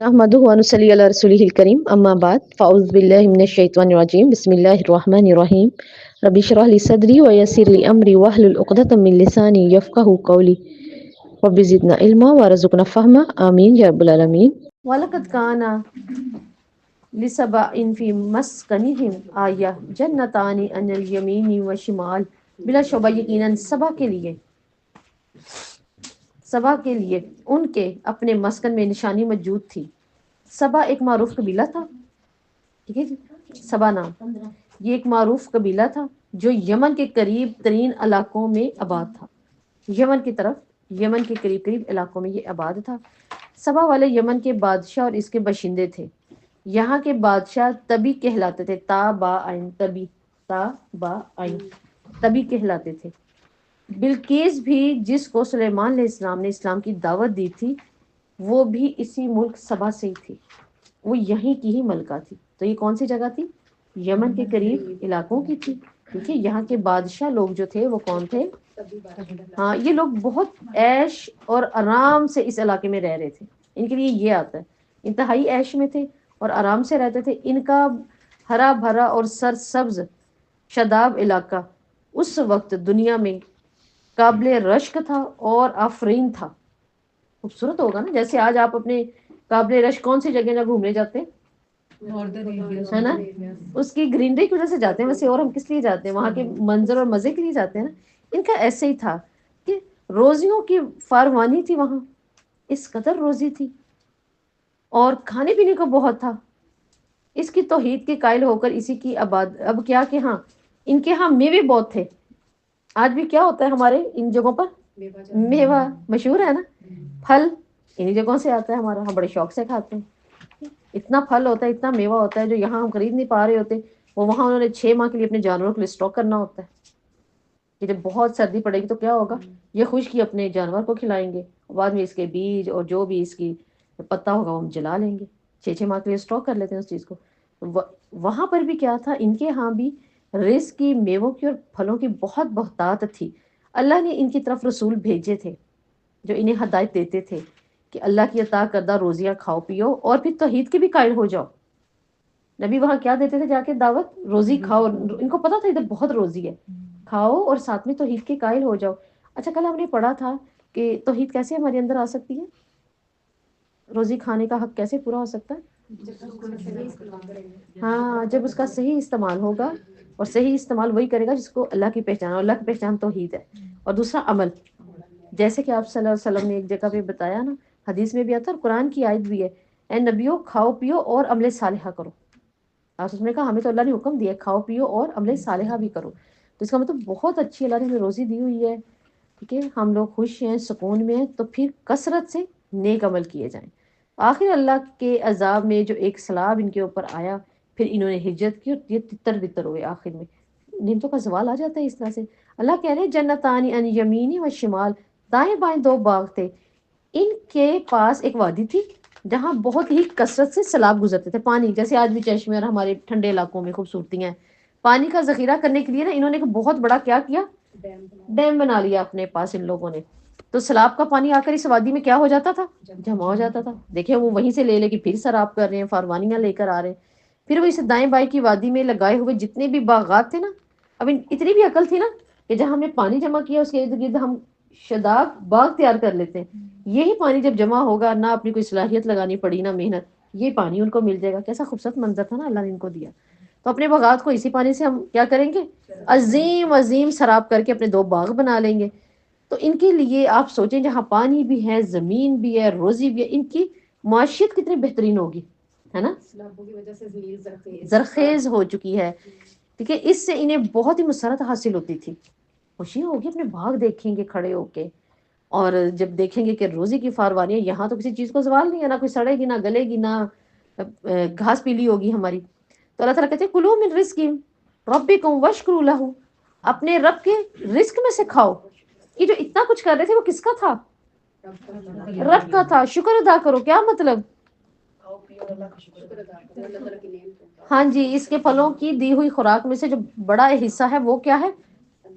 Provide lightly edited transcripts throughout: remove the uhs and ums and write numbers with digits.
نحمده ونصلي على رسوله الكريم اما بعد فاعوذ بالله من الشيطان الرجيم بسم الله الرحمن الرحيم رب اشرح لي صدري ويسر لي امري واحلل عقدة من لساني يفقهوا قولي رب زدنا علما وارزقنا فهما امين يا رب العالمين ولقد كان لسبع في مسكنهم آية جنتان عن اليمين والشمال بلا شبہ یقیناً سبا کے لیے ان کے اپنے مسکن میں نشانی موجود تھی۔ سبا ایک معروف قبیلہ تھا، ٹھیک ہے جی، سبا نام یہ ایک معروف قبیلہ تھا جو یمن کے قریب ترین علاقوں میں آباد تھا۔ یمن کی طرف، یمن کے قریب علاقوں میں یہ آباد تھا۔ سبا والے یمن کے بادشاہ اور اس کے باشندے تھے۔ یہاں کے بادشاہ تبی کہلاتے تھے، تا با عین، تبی، تا با عین، تبی کہلاتے تھے۔ بلقیس بھی جس کو سلیمان علیہ السلام نے اسلام کی دعوت دی تھی وہ بھی اسی ملک سبا سے ہی تھی، وہ یہیں کی ہی ملکہ تھی۔ تو یہ کون سی جگہ تھی؟ یمن کے قریب علاقوں کی تھی، ٹھیک ہے۔ یہاں کے بادشاہ لوگ جو تھے وہ کون تھے؟ ہاں، یہ لوگ بہت عیش اور آرام سے اس علاقے میں رہ رہے تھے، ان کے لیے یہ آتا ہے، انتہائی عیش میں تھے اور آرام سے رہتے تھے۔ ان کا ہرا بھرا اور سرسبز شاداب علاقہ اس وقت دنیا میں قابل رشک تھا اور آفرین تھا۔ خوبصورت ہوگا نا، جیسے آج آپ اپنے قابل رشک کون سی جگہ نہ گھومنے جاتے ہیں، ہے نا، اس کی گرینری کی وجہ سے جاتے ہیں، ویسے اور ہم کس لیے جاتے ہیں؟ وہاں کے منظر اور مزے کے لیے جاتے ہیں نا۔ ان کا ایسے ہی تھا کہ روزیوں کی فراوانی تھی، وہاں اس قدر روزی تھی اور کھانے پینے کو بہت تھا۔ اس کی توحید کے قائل ہو کر اسی کی اب کیا کہ ہاں ان کے ہاں میوے بہت تھے۔ آج بھی کیا ہوتا ہے ہمارے ان جگہوں پر؟ میوہ مشہور ہے نا، پھل انہی جگہوں سے آتا ہے ہمارا، ہم بڑے شوق سے کھاتے ہیں۔ اتنا پھل ہوتا ہے، اتنا میوہ ہوتا ہے جو یہاں ہم خرید نہیں پا رہے ہوتے، وہ وہاں انہوں نے 6 ماہ کے لیے اپنے جانوروں کے لیے اسٹاک کرنا ہوتا ہے کہ جب بہت سردی پڑے گی تو کیا ہوگا، یہ خشکی اپنے جانور کو کھلائیں گے، بعد میں اس کے بیج اور جو بھی اس کی پتا ہوگا وہ ہم جلا لیں گے۔ 6 ماہ کے لیے اسٹاک کر لیتے ہیں اس چیز کو۔ وہاں پر بھی کیا تھا، ان کے ہاں بھی رزق کی، میووں کی اور پھلوں کی بہت بہتات تھی۔ اللہ نے ان کی طرف رسول بھیجے تھے جو انہیں ہدایت دیتے تھے کہ اللہ کی عطا کردہ روزیاں کھاؤ پیو اور پھر توحید کے بھی قائل ہو جاؤ۔ نبی وہاں کیا دیتے تھے جا کے؟ دعوت، روزی کھاؤ، ان کو پتا تھا ادھر بہت روزی ہے، کھاؤ اور ساتھ میں توحید کے قائل ہو جاؤ۔ اچھا، کل ہم نے پڑھا تھا کہ توحید کیسے ہمارے اندر آ سکتی ہے، روزی کھانے کا حق کیسے پورا ہو سکتا ہے؟ ہاں، جب اس کا صحیح استعمال ہوگا، اور صحیح استعمال وہی کرے گا جس کو اللہ کی پہچان، اور اللہ کی پہچان توحید ہے، اور دوسرا عمل۔ جیسے کہ آپ صلی اللہ علیہ وسلم نے ایک جگہ پہ بتایا نا، حدیث میں بھی آتا ہے اور قرآن کی آیت بھی ہے، اے نبیو کھاؤ پیو اور عمل صالحہ کرو۔ آپ اس نے کہا ہمیں تو اللہ نے حکم دیا کھاؤ پیو اور عمل صالحہ بھی کرو، تو اس کا مطلب بہت اچھی اللہ نے ہمیں روزی دی ہوئی ہے، ٹھیک ہے، ہم لوگ خوش ہیں، سکون میں ہیں، تو پھر کثرت سے نیک عمل کیے جائیں۔ آخر اللہ کے عذاب میں جو ایک سیلاب ان کے اوپر آیا، پھر انہوں نے ہجرت کی اور یہ تتر بتر ہوئے، آخر میں نعمتوں کا زوال آ جاتا ہے اس طرح سے۔ اللہ کہہ رہے جنتان عن یمین و شمال، دائیں بائیں 2 باغ تھے، ان کے پاس ایک وادی تھی جہاں بہت ہی کثرت سے سیلاب گزرتے تھے، پانی جیسے آج بھی چشمے اور ہمارے ٹھنڈے علاقوں میں خوبصورتیاں ہیں، پانی کا ذخیرہ کرنے کے لیے نا انہوں نے ایک بہت بڑا کیا کیا، ڈیم بنا لیا اپنے پاس ان لوگوں نے۔ تو سیلاب کا پانی آ کر اس وادی میں کیا ہو جاتا تھا، جمع ہو جاتا تھا۔ دیکھیں وہ وہیں سے لے لے کے پھر سیراب کر رہے ہیں، فاروانیاں لے کر آ رہے ہیں۔ پھر وہ اسے دائیں بائیں کی وادی میں لگائے ہوئے جتنے بھی باغات تھے نا، اب اتنی بھی عقل تھی نا کہ جہاں ہم نے پانی جمع کیا اس کے ارد گرد ہم شاداب باغ تیار کر لیتے ہیں۔ یہی پانی جب جمع ہوگا، نہ اپنی کوئی صلاحیت لگانی پڑی نہ محنت، یہ پانی ان کو مل جائے گا۔ کیسا خوبصورت منظر تھا نا اللہ نے ان کو دیا۔ تو اپنے باغات کو اسی پانی سے ہم کیا کریں گے، عظیم عظیم سراب کر کے اپنے 2 باغ بنا لیں گے۔ تو ان کے لیے آپ سوچیں، جہاں پانی بھی ہے، زمین بھی ہے، روزی بھی ہے، ان کی معیشت کتنی بہترین ہوگی، ہے نا، سیلابوں کی وجہ سے زمین زرخیز ہو چکی ہے، ٹھیک ہے۔ اس سے انہیں بہت ہی مسرت حاصل ہوتی تھی، خوشی ہوگی، اپنے باغ دیکھیں گے کھڑے ہو کے، اور جب دیکھیں گے کہ روزی کی فاروانی ہے، یہاں تو کسی چیز کو زوال نہیں ہے، نہ کوئی سڑے گی، نہ گلے گی، نہ گھاس پیلی ہوگی ہماری۔ تو اللہ تعالیٰ کہتے ہیں کلوا من رزق ربکم واشکروا لہ، اپنے رب کے رزق میں سے کھاؤ۔ یہ جو اتنا کچھ کر رہے تھے وہ کس کا تھا، رب کا تھا، شکر ادا کرو۔ کیا مطلب، ہاں جی، اس کے پھلوں کی دی ہوئی خوراک میں سے جو بڑا حصہ ہے وہ کیا ہے،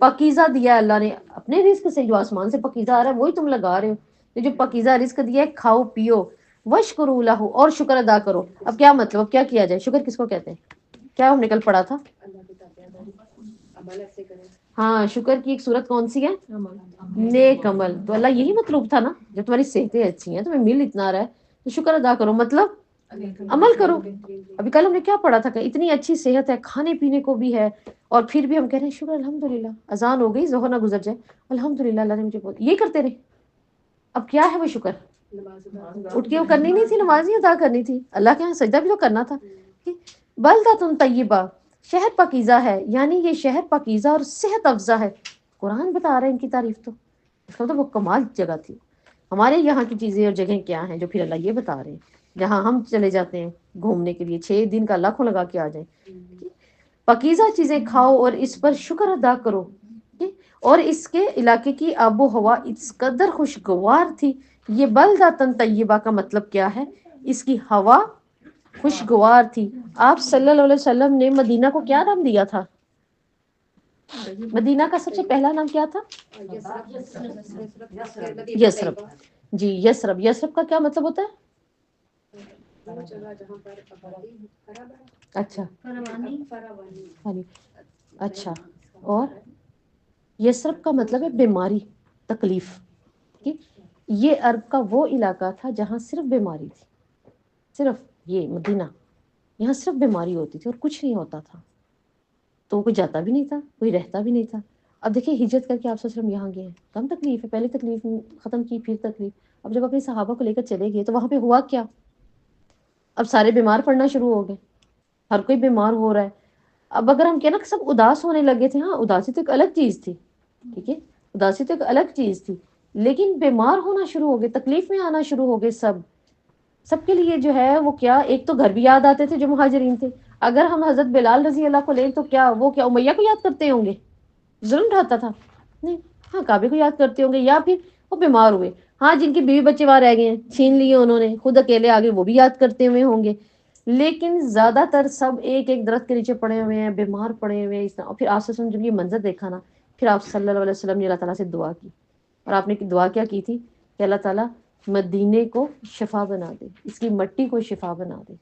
پاکیزہ دیا ہے اللہ نے اپنے رزق سے، جو آسمان سے پاکیزہ آ رہا ہے وہی تم لگا رہے ہو۔ یہ جو پاکیزہ رزق دیا ہے، کھاؤ پیو، وَاشْكُرُوا لَهُ، اور شکر ادا کرو. اب کیا مطلب، اب کیا کیا جائے؟ شکر کس کو کہتے ہیں؟ کیا ہم نکل پڑا تھا؟ ہاں، شکر کی ایک صورت کون سی ہے؟ نیک عمل. تو اللہ یہی مطلوب تھا نا، جب تمہاری صحتیں اچھی ہیں، تمہیں مل اتنا رہا ہے تو شکر ادا کرو، مطلب عمل کرو. ابھی کل ہم نے کیا پڑھا تھا کہ اتنی اچھی صحت ہے، کھانے پینے کو بھی ہے، اور پھر بھی ہم کہہ رہے ہیں شکر الحمدللہ. اذان ہو گئی، ظہر نہ گزر جائے، الحمدللہ اللہ نے مجھے یہ کرتے رہے. اب کیا ہے وہ شکر؟ اٹھ کے وہ کرنی نہیں تھی، نماز ہی ادا کرنی تھی، اللہ کے یہاں سجدہ بھی تو کرنا تھا. بلدۃ طیبہ، شہر پاکیزہ ہے، یعنی یہ شہر پاکیزہ اور صحت افزا ہے. قرآن بتا رہے ہیں ان کی تعریف، تو اس کا تو وہ کمال جگہ تھی. ہمارے یہاں کی چیزیں اور جگہیں کیا ہیں جو پھر اللہ یہ بتا رہے ہیں، جہاں ہم چلے جاتے ہیں گھومنے کے لیے 6 دن کا لاکھوں لگا کے آ جائیں. پاکیزہ چیزیں کھاؤ اور اس پر شکر ادا کرو. اور اس کے علاقے کی آب و ہوا اس قدر خوشگوار تھی. یہ بلدۃ طیبہ کا مطلب کیا ہے؟ اس کی ہوا خوشگوار تھی. آپ صلی اللہ علیہ وسلم نے مدینہ کو کیا نام دیا تھا؟ مدینہ کا سب سے پہلا نام کیا تھا؟ یثرب. جی یثرب. یثرب کا کیا مطلب ہوتا ہے؟ اچھا اچھا. اور یثرب کا مطلب ہے بیماری، تکلیف. یہ عرب کا وہ علاقہ تھا جہاں صرف بیماری تھی، صرف یہ مدینہ، یہاں صرف بیماری ہوتی تھی اور کچھ نہیں ہوتا تھا. تو کوئی جاتا بھی نہیں تھا، کوئی رہتا بھی نہیں تھا. اب دیکھیں ہجرت کر کے آپ صلی اللہ علیہ وسلم یہاں گئے ہیں، کم تکلیف ہے، پہلے تکلیف ختم کی پھر تکلیف. اب جب اپنے صحابہ کو لے کر چلے گئے تو وہاں پہ ہوا کیا؟ اب سارے بیمار پڑنا شروع ہو گئے، ہر کوئی بیمار ہو رہا ہے. اب اگر ہم کہیں نا کہ سب اداس ہونے لگے تھے، ہاں اداسی تو ایک الگ چیز تھی، ٹھیک ہے، اداسی تو ایک الگ چیز تھی، لیکن بیمار ہونا شروع ہو گئے، تکلیف میں آنا شروع ہو گئے. سب کے لیے جو ہے وہ کیا، ایک تو گھر بھی یاد آتے تھے جو مہاجرین تھے. اگر ہم حضرت بلال رضی اللہ کو لیں تو کیا وہ کیا امیہ کو یاد کرتے ہوں گے؟ ظلم ڈھاتا تھا نہیں، ہاں کعبے کو یاد کرتے ہوں گے، یا پھر وہ بیمار ہوئے، ہاں جن کی بیوی بچے وہاں رہ گئے ہیں چھین لیے انہوں نے، خود اکیلے آگے، وہ بھی یاد کرتے ہوئے ہوں گے. لیکن زیادہ تر سب ایک ایک درخت کے نیچے پڑے ہوئے ہیں، بیمار پڑے ہوئے ہیں اس طرح. اور پھر آپ صلی اللہ علیہ وسلم جب یہ منظر دیکھا نا، پھر آپ صلی اللہ علیہ وسلم نے اللہ تعالیٰ سے دعا کی. اور آپ نے دعا کیا کی تھی کہ اللہ تعالیٰ مدینے کو شفا بنا دے، اس کی مٹی کو شفا بنا دے،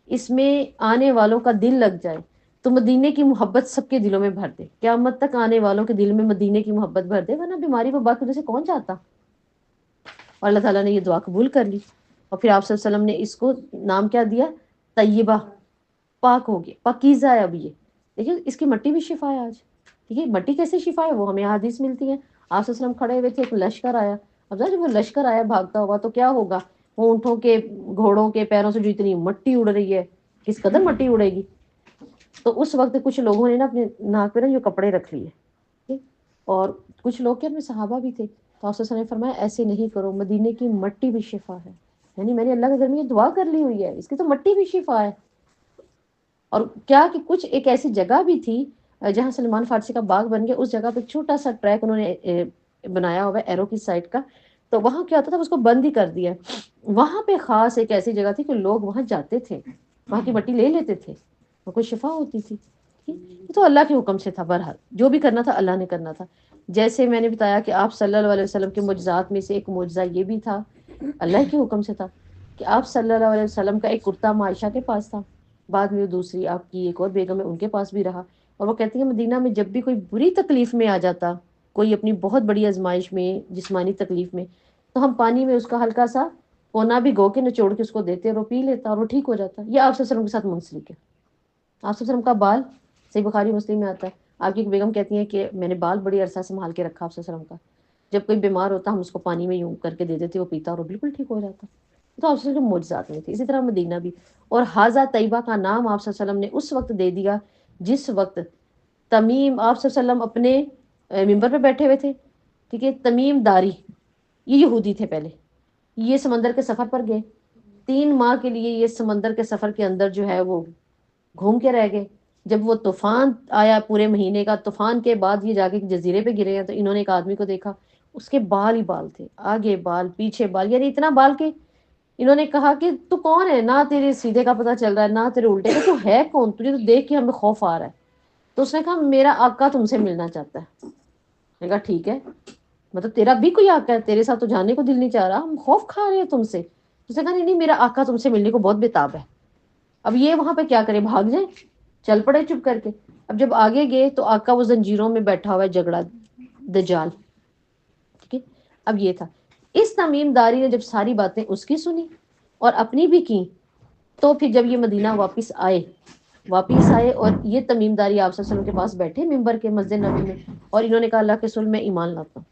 اس میں آنے والوں کا دل لگ جائے تو مدینے کی محبت سب کے دلوں میں بھر دے، قیامت تک آنے والوں کے دل میں مدینے کی محبت بھر دے، ورنہ بیماری وبا کی وجہ سے کون چاہتا. اور اللہ تعالیٰ نے یہ دعا قبول کر لی. اور پھر آپ صلی اللہ علیہ وسلم نے اس کو نام کیا دیا؟ طیبہ، پاک ہو گیا، پاکیزہ ہے. اب یہ دیکھیں اس کی مٹی بھی شفا ہے آج. ٹھیک ہے، مٹی کیسے شفا ہے وہ ہمیں حدیث ملتی ہے. آپ صلی اللہ علیہ وسلم کھڑے ہوئے تھے، ایک لشکر آیا. اب جب وہ لشکر آیا بھاگتا ہوا تو کیا ہوگا؟ اونٹوں کے گھوڑوں کے پیروں سے جو اتنی مٹی اڑ رہی ہے، کس قدر مٹی اڑے گی. تو اس وقت کچھ لوگوں نے نا اپنے ناک پہ نا جو کپڑے رکھ لیے، اور کچھ لوگ کے اپنے صحابہ بھی تھے. تو آپ صلی اللہ علیہ وسلم نے فرمایا ایسے نہیں کرو، مدینے کی مٹی بھی شفا ہے. یعنی میں نے اللہ کے گھر میں یہ دعا کر لی ہوئی ہے، اس کی تو مٹی بھی شفا ہے. اور کیا کہ کچھ ایک ایسی جگہ بھی تھی جہاں سلمان فارسی کا باغ بن گیا، اس جگہ پہ چھوٹا سا ٹریک انہوں نے بنایا ہوا ہے ایرو کی سائڈ کا. تو وہاں کیا ہوتا تھا، اس کو بند ہی کر دیا. وہاں پہ خاص ایک ایسی جگہ تھی کہ لوگ وہاں جاتے تھے، وہاں کی مٹی لے لیتے تھے، وہ کوئی شفا ہوتی تھی. یہ تو اللہ کے حکم سے تھا. بہرحال جو بھی کرنا تھا اللہ نے کرنا تھا. جیسے میں نے بتایا کہ آپ صلی اللہ علیہ وسلم کے معجزات میں سے ایک معجزہ یہ بھی تھا، اللہ کے حکم سے تھا، کہ آپ صلی اللہ علیہ وسلم کا ایک کرتا عائشہ کے پاس تھا. بعد میں دوسری آپ کی ایک اور بیگم ہے ان کے پاس بھی رہا. اور وہ کہتی ہیں مدینہ میں جب بھی کوئی بری تکلیف میں آ جاتا، کوئی اپنی بہت بڑی آزمائش میں، جسمانی تکلیف میں، تو ہم پانی میں اس کا ہلکا سا کونا بھگو کے نچوڑ کے اس کو دیتے اور وہ پی لیتا اور وہ ٹھیک ہو جاتا. یہ آپ صلی اللہ علیہ وسلم کے ساتھ منسلک ہے. آپ صلی اللہ علیہ وسلم کا بال، صحیح بخاری مسلم میں آتا ہے، آپ کی ایک بیگم کہتی ہیں کہ میں نے بال بڑی عرصہ سنبھال کے رکھا آپ صلی اللہ علیہ وسلم کا، جب کوئی بیمار ہوتا ہم اس کو پانی میں یوں کر کے دے دیتے، وہ پیتا اور وہ بالکل ٹھیک ہو جاتا. تو آپ صلی اللہ علیہ وسلم معجزات میں تھے. اسی طرح مدینہ بھی. اور حاذا طیبہ کا نام آپ صلی اللہ علیہ وسلم نے اس وقت دے دیا جس وقت تمیم آپ صلی اللہ علیہ وسلم اپنے منبر پہ بیٹھے ہوئے تھے. ٹھیک ہے، تمیم داری یہ یہودی تھے پہلے، یہ سمندر کے سفر پر گئے 3 ماہ کے لیے. یہ سمندر کے سفر کے اندر جو ہے وہ گھوم کے رہ گئے. جب وہ طوفان آیا پورے مہینے کا، طوفان کے بعد یہ جا کے جزیرے پہ گرے ہیں، تو انہوں نے ایک آدمی کو دیکھا، اس کے بال ہی بال تھے، آگے بال پیچھے بال، یعنی اتنا بال کہ انہوں نے کہا کہ تو کون ہے، نہ تیرے سیدھے کا پتہ چل رہا ہے نہ تیرے الٹے کا، تو ہے کون، تجھے تو دیکھ کے ہمیں خوف آ رہا ہے. تو اس نے کہا میرا آقا تم سے ملنا چاہتا ہے. میں نے کہا ٹھیک ہے، مطلب تیرا بھی کوئی آقا ہے، تیرے ساتھ تو جانے کو دل نہیں چاہ رہا، ہم خوف کھا رہے ہیں تم سے. اس نے کہا نہیں میرا آقا تم سے ملنے کو بہت بےتاب ہے. اب یہ وہاں پہ کیا کرے, بھاگ جائیں, چل پڑے چپ کر کے. اب جب آگے گئے تو آقا وہ زنجیروں میں بیٹھا ہوا ہے, جھگڑا دجال. ٹھیک ہے, اب یہ تھا. اس تمیم داری نے جب ساری باتیں اس کی سنی اور اپنی بھی کی, تو پھر جب یہ مدینہ واپس آئے اور یہ تمیم داری آپ صلی اللہ علیہ وسلم کے پاس بیٹھے ممبر کے مسجد نبی میں, اور انہوں نے کہا اللہ کے رسول میں ایمان لاتا ہوں,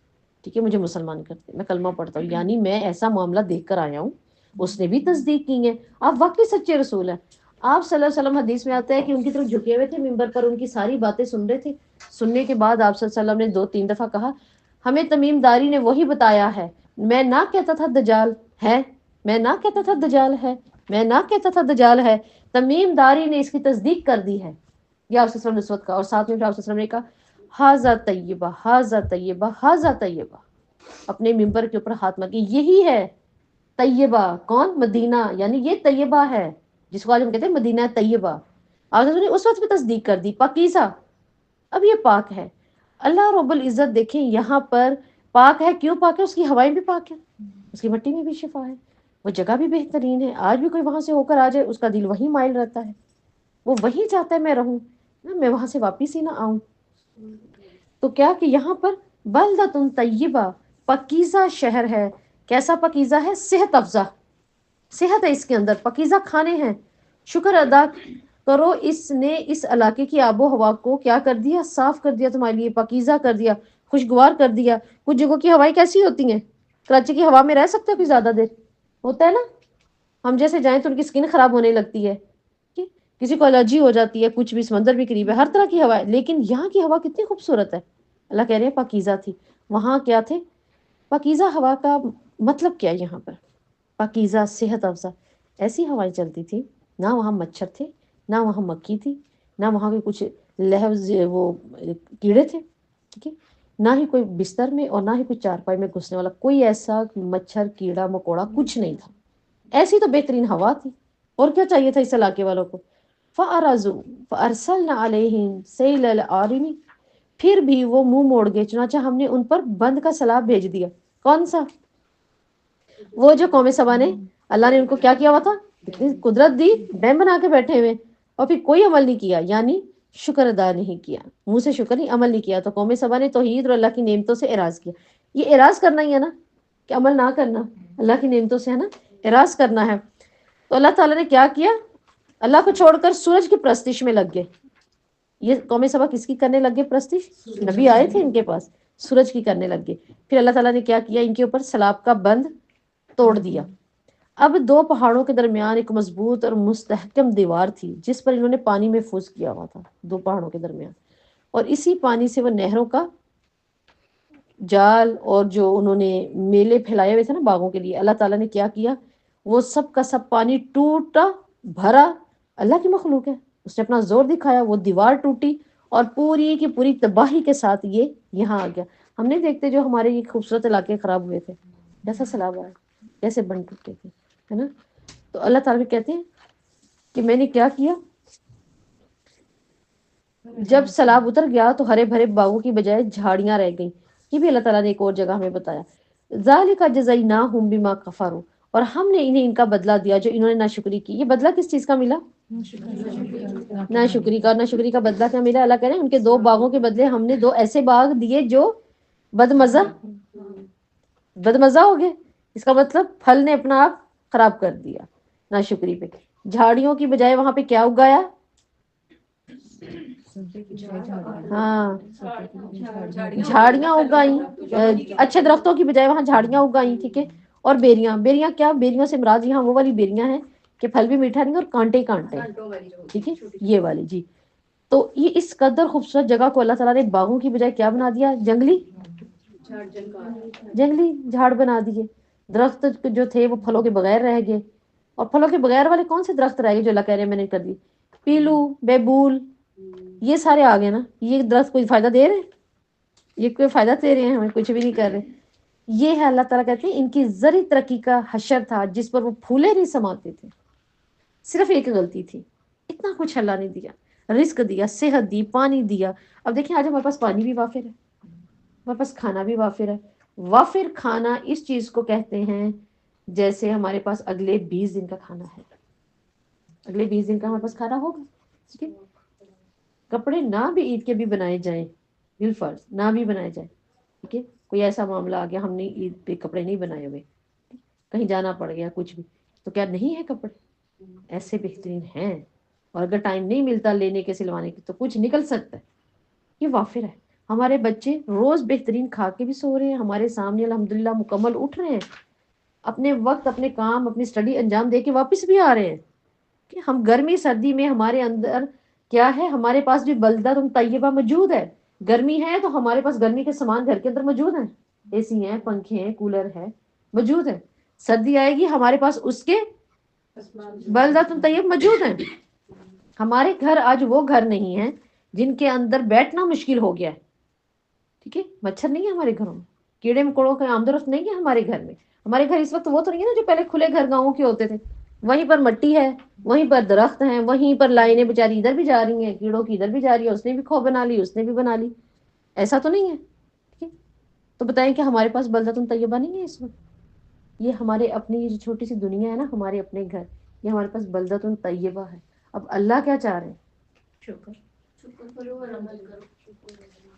ٹھیک ہے, مجھے مسلمان کرتے, میں کلمہ پڑھتا ہوں, یعنی میں ایسا معاملہ دیکھ کر آیا ہوں. اس نے بھی تصدیق کی ہے, آپ واقعی سچے رسول ہیں. آپ صلی اللہ علیہ وسلم حدیث میں آتا ہے کہ ان کی طرف جھکے ہوئے تھے ممبر پر, ان کی ساری باتیں سن رہے تھے. سننے کے بعد آپ صلی اللہ علیہ وسلم نے 2-3 دفعہ کہا ہمیں تمیم داری نے وہی بتایا ہے, میں نہ کہتا تھا دجال ہے, میں نہ کہتا تھا دجال ہے, میں نہ کہتا تھا دجال ہے, تمیم داری نے اس کی تصدیق کر دی ہے. یہ آپ صلی اللہ علیہ وسلم نے اس وقت کہا, اور ساتھ میں آپ صلی اللہ علیہ وسلم نے کہا ہاذا طیبہ ہاذا طیبہ ہاذا طیبہ, اپنے ممبر کے اوپر ہاتھ مار کے, یہی ہے طیبہ. کون؟ مدینہ, یعنی یہ طیبہ ہے جس کو آج ہم کہتے ہیں مدینہ طیبہ. آپ نے اس وقت بھی تصدیق کر دی, پاکیزہ. اب یہ پاک ہے, اللہ رب العزت دیکھیں یہاں پر پاک ہے. کیوں پاک ہے؟ اس کی ہوائیں بھی پاک ہے, اس کی مٹی میں بھی شفا ہے, وہ جگہ بھی بہترین ہے. آج بھی کوئی وہاں سے ہو کر آ جائے اس کا دل وہیں مائل رہتا ہے, وہ وہیں چاہتا ہے میں رہوں, میں وہاں سے واپس ہی نہ آؤں. تو کیا کہ یہاں پر بلدۃ طیبہ, پاکیزہ شہر ہے. کیسا پاکیزہ ہے؟ صحت افزا, صحت ہے اس کے اندر, پاکیزہ کھانے ہیں. شکر ادا کرو, اس نے اس علاقے کی آب و ہوا کو کیا کر دیا؟ صاف کر دیا تمہارے لیے, پاکیزہ کر دیا, خوشگوار کر دیا. کچھ جگہوں کی ہوائیں کیسی ہوتی ہیں؟ کراچی کی ہوا میں رہ سکتے ہو کوئی زیادہ دیر؟ ہوتا ہے نا, ہم جیسے جائیں تو ان کی سکن خراب ہونے لگتی ہے, کسی کو الرجی ہو جاتی ہے, کچھ بھی, سمندر بھی قریب ہے, ہر طرح کی ہوا ہے. لیکن یہاں کی ہوا کتنی خوبصورت ہے. اللہ کہہ رہے ہیں پاکیزہ تھی. وہاں کیا تھے؟ پاکیزہ ہوا کا مطلب کیا یہاں پر؟ پاکیزہ, صحت افزا, ایسی ہوائیں چلتی تھی. نہ وہاں مچھر تھے, نہ وہاں مکھی تھی, نہ وہاں کے کچھ لہو وہ کیڑے تھے, ٹھیک ہے, نہ ہی کوئی بستر میں اور نہ ہی کوئی چارپائی میں گھسنے والا کوئی ایسا مچھر کیڑا مکوڑا کچھ نہیں تھا. ایسی تو بہترین ہوا تھی, اور کیا چاہیے تھا اس علاقے والوں کو؟ فَأَرَزُوا فَأَرْسَلْنَا عَلَيْهِمْ سَيْلَ الْعَارِمِ, پھر بھی وہ منہ موڑ گئے, چنانچہ ہم نے ان پر بند کا سیلاب بھیج دیا. کون سا؟ وہ جو قوم سبا نے, اللہ نے ان کو کیا کیا ہوا تھا؟ قدرت دی, ڈیم بنا کے بیٹھے ہوئے, اور پھر کوئی عمل نہیں کیا, یعنی شکر ادا نہیں کیا, منہ سے شکر نہیں, عمل نہیں کیا. تو قوم سبا نے توحید اور اللہ کی نعمتوں سے اعراض کیا. یہ اعراض کرنا ہی ہے نا, کہ عمل نہ کرنا, اللہ کی نعمتوں سے ہے نا اعراض کرنا ہے. تو اللہ تعالیٰ نے کیا کیا؟ اللہ کو چھوڑ کر سورج کی پرستش میں لگ گئے. یہ قوم سبا کس کی کرنے لگ گئے پرستش؟ نبی آئے تھے ان کے پاس, سورج کی کرنے لگ گئے. پھر اللہ تعالیٰ نے کیا کیا؟ ان کے اوپر سیلاب کا بند توڑ دیا. اب 2 پہاڑوں کے درمیان ایک مضبوط اور مستحکم دیوار تھی, جس پر انہوں نے پانی محفوظ کیا ہوا تھا, 2 پہاڑوں کے درمیان. اور اسی پانی سے وہ نہروں کا جال, اور جو انہوں نے میلے پھیلائے ہوئے تھے نا باغوں کے لیے, اللہ تعالیٰ نے کیا کیا؟ وہ سب کا سب پانی ٹوٹا بھرا. اللہ کی مخلوق ہے, اس نے اپنا زور دکھایا, وہ دیوار ٹوٹی, اور پوری کی پوری تباہی کے ساتھ یہ یہاں آ گیا. ہم نہیں دیکھتے جو ہمارے یہ خوبصورت علاقے خراب ہوئے تھے, جیسا سیلاب آیا, جیسے بن ٹوٹے تھے, ہے نا. تو اللہ تعالیٰ کہتے ہیں کہ میں نے کیا کیا؟ جب سیلاب اتر گیا تو ہرے بھرے باغوں کی بجائے جھاڑیاں رہ گئیں. یہ بھی اللہ تعالیٰ نے ایک اور جگہ ہمیں بتایا, ذالک جزیناہم بما کفروا, اور ہم نے انہیں ان کا بدلہ دیا جو انہوں نے ناشکری کی. یہ بدلہ کس چیز کا ملا؟ ناشکری کا. اور ناشکری کا بدلہ کیا ملا؟ اللہ کہہ رہے ہیں ان کے 2 باغوں کے بدلے ہم نے 2 ایسے باغ دیے جو بدمزہ ہو گئے. اس کا مطلب پھل نے اپنا آپ خراب کر دیا ناشکری پہ. جھاڑیوں کی بجائے وہاں پہ کیا اگایا؟ ہاں, جھاڑیاں اگائیں. اچھے درختوں کی بجائے وہاں جھاڑیاں اگائیں, ٹھیک ہے. اور بیریاں کیا؟ بیریوں سے مراد یہاں وہ والی بیریاں ہیں کہ پھل بھی میٹھا نہیں اور کانٹے ہی کانٹے, ٹھیک ہے, یہ والی. جی, تو یہ اس قدر خوبصورت جگہ کو اللہ تعالیٰ نے باغوں کی بجائے کیا بنا دیا؟ جنگلی جھاڑ بنا دیے. درخت جو تھے وہ پھلوں کے بغیر رہ گئے. اور پھلوں کے بغیر والے کون سے درخت رہ گئے جو اللہ کہہ رہے ہیں میں نے کر دی؟ پیلو, بیبول, یہ سارے آ گئے نا. یہ درخت کوئی فائدہ دے رہے ہیں؟ یہ کوئی فائدہ دے رہے ہیں؟ ہمیں کچھ بھی نہیں کر رہے. یہ ہے اللہ تعالیٰ کہتے ہیں ان کی زرعی ترقی کا حشر تھا جس پر وہ پھولے نہیں سماتے تھے. صرف ایک غلطی تھی. اتنا کچھ اللہ نے دیا, رزق دیا, صحت دی, پانی دیا. اب دیکھیں آج ہمارے پاس پانی بھی وافر ہے, ہمارے پاس کھانا بھی وافر ہے. وافر کھانا اس چیز کو کہتے ہیں جیسے ہمارے پاس اگلے 20 دن کا کھانا ہے، اگلے 20 دن کا ہمارے پاس کھانا ہوگا، ٹھیک ہے؟ کپڑے نہ بھی عید کے بھی بنائے جائیں، بالفرض نہ بھی بنائے جائیں، ٹھیک ہے، کوئی ایسا معاملہ آ گیا ہم نے عید پہ کپڑے نہیں بنائے ہوئے، کہیں جانا پڑ گیا کچھ بھی، تو کیا نہیں ہے کپڑے؟ ایسے بہترین ہیں، اور اگر ٹائم نہیں ملتا لینے کے سلوانے کی تو کچھ نکل سکتا ہے، یہ وافر ہے۔ ہمارے بچے روز بہترین کھا کے بھی سو رہے ہیں، ہمارے سامنے الحمدللہ مکمل اٹھ رہے ہیں، اپنے وقت اپنے کام اپنی اسٹڈی انجام دے کے واپس بھی آ رہے ہیں، کہ ہم گرمی سردی میں ہمارے اندر کیا ہے، ہمارے پاس بھی بلدہ طیبہ موجود ہے، گرمی ہے تو ہمارے پاس گرمی کے سامان گھر کے اندر موجود ہیں، اے سی ہیں، پنکھے ہیں، کولر ہے، موجود ہے، سردی آئے گی ہمارے پاس اس کے بلدہ طیب موجود ہیں۔ ہمارے گھر آج وہ گھر نہیں ہیں جن کے اندر بیٹھنا مشکل ہو گیا ہے، ٹھیک ہے، مچھر نہیں ہے ہمارے گھروں میں، کیڑے مکوڑوں کا آمد و رفت نہیں ہے ہمارے گھر میں، ہمارے گھر اس وقت وہ تو نہیں ہے نا جو پہلے کھلے گھر گاؤں کے ہوتے تھے، وہیں پر مٹی ہے، وہیں پر درخت ہیں، وہیں پر لائنیں بیچاری ادھر بھی جا رہی ہیں، کیڑوں کی ادھر بھی جا رہی ہے، اس نے بھی کھو بنا لی، اس نے بھی بنا لی، ایسا تو نہیں ہے، ٹھیک ہے؟ تو بتائیں کہ ہمارے پاس بلدۃ طیبہ نہیں ہے اس وقت؟ یہ ہمارے اپنی جو چھوٹی سی دنیا ہے نا، ہمارے اپنے گھر، یہ ہمارے پاس بلدۃ طیبہ ہے۔ اب اللہ کیا چاہ رہے ہیں؟ شکر، شکر کرو اور عمل کرو،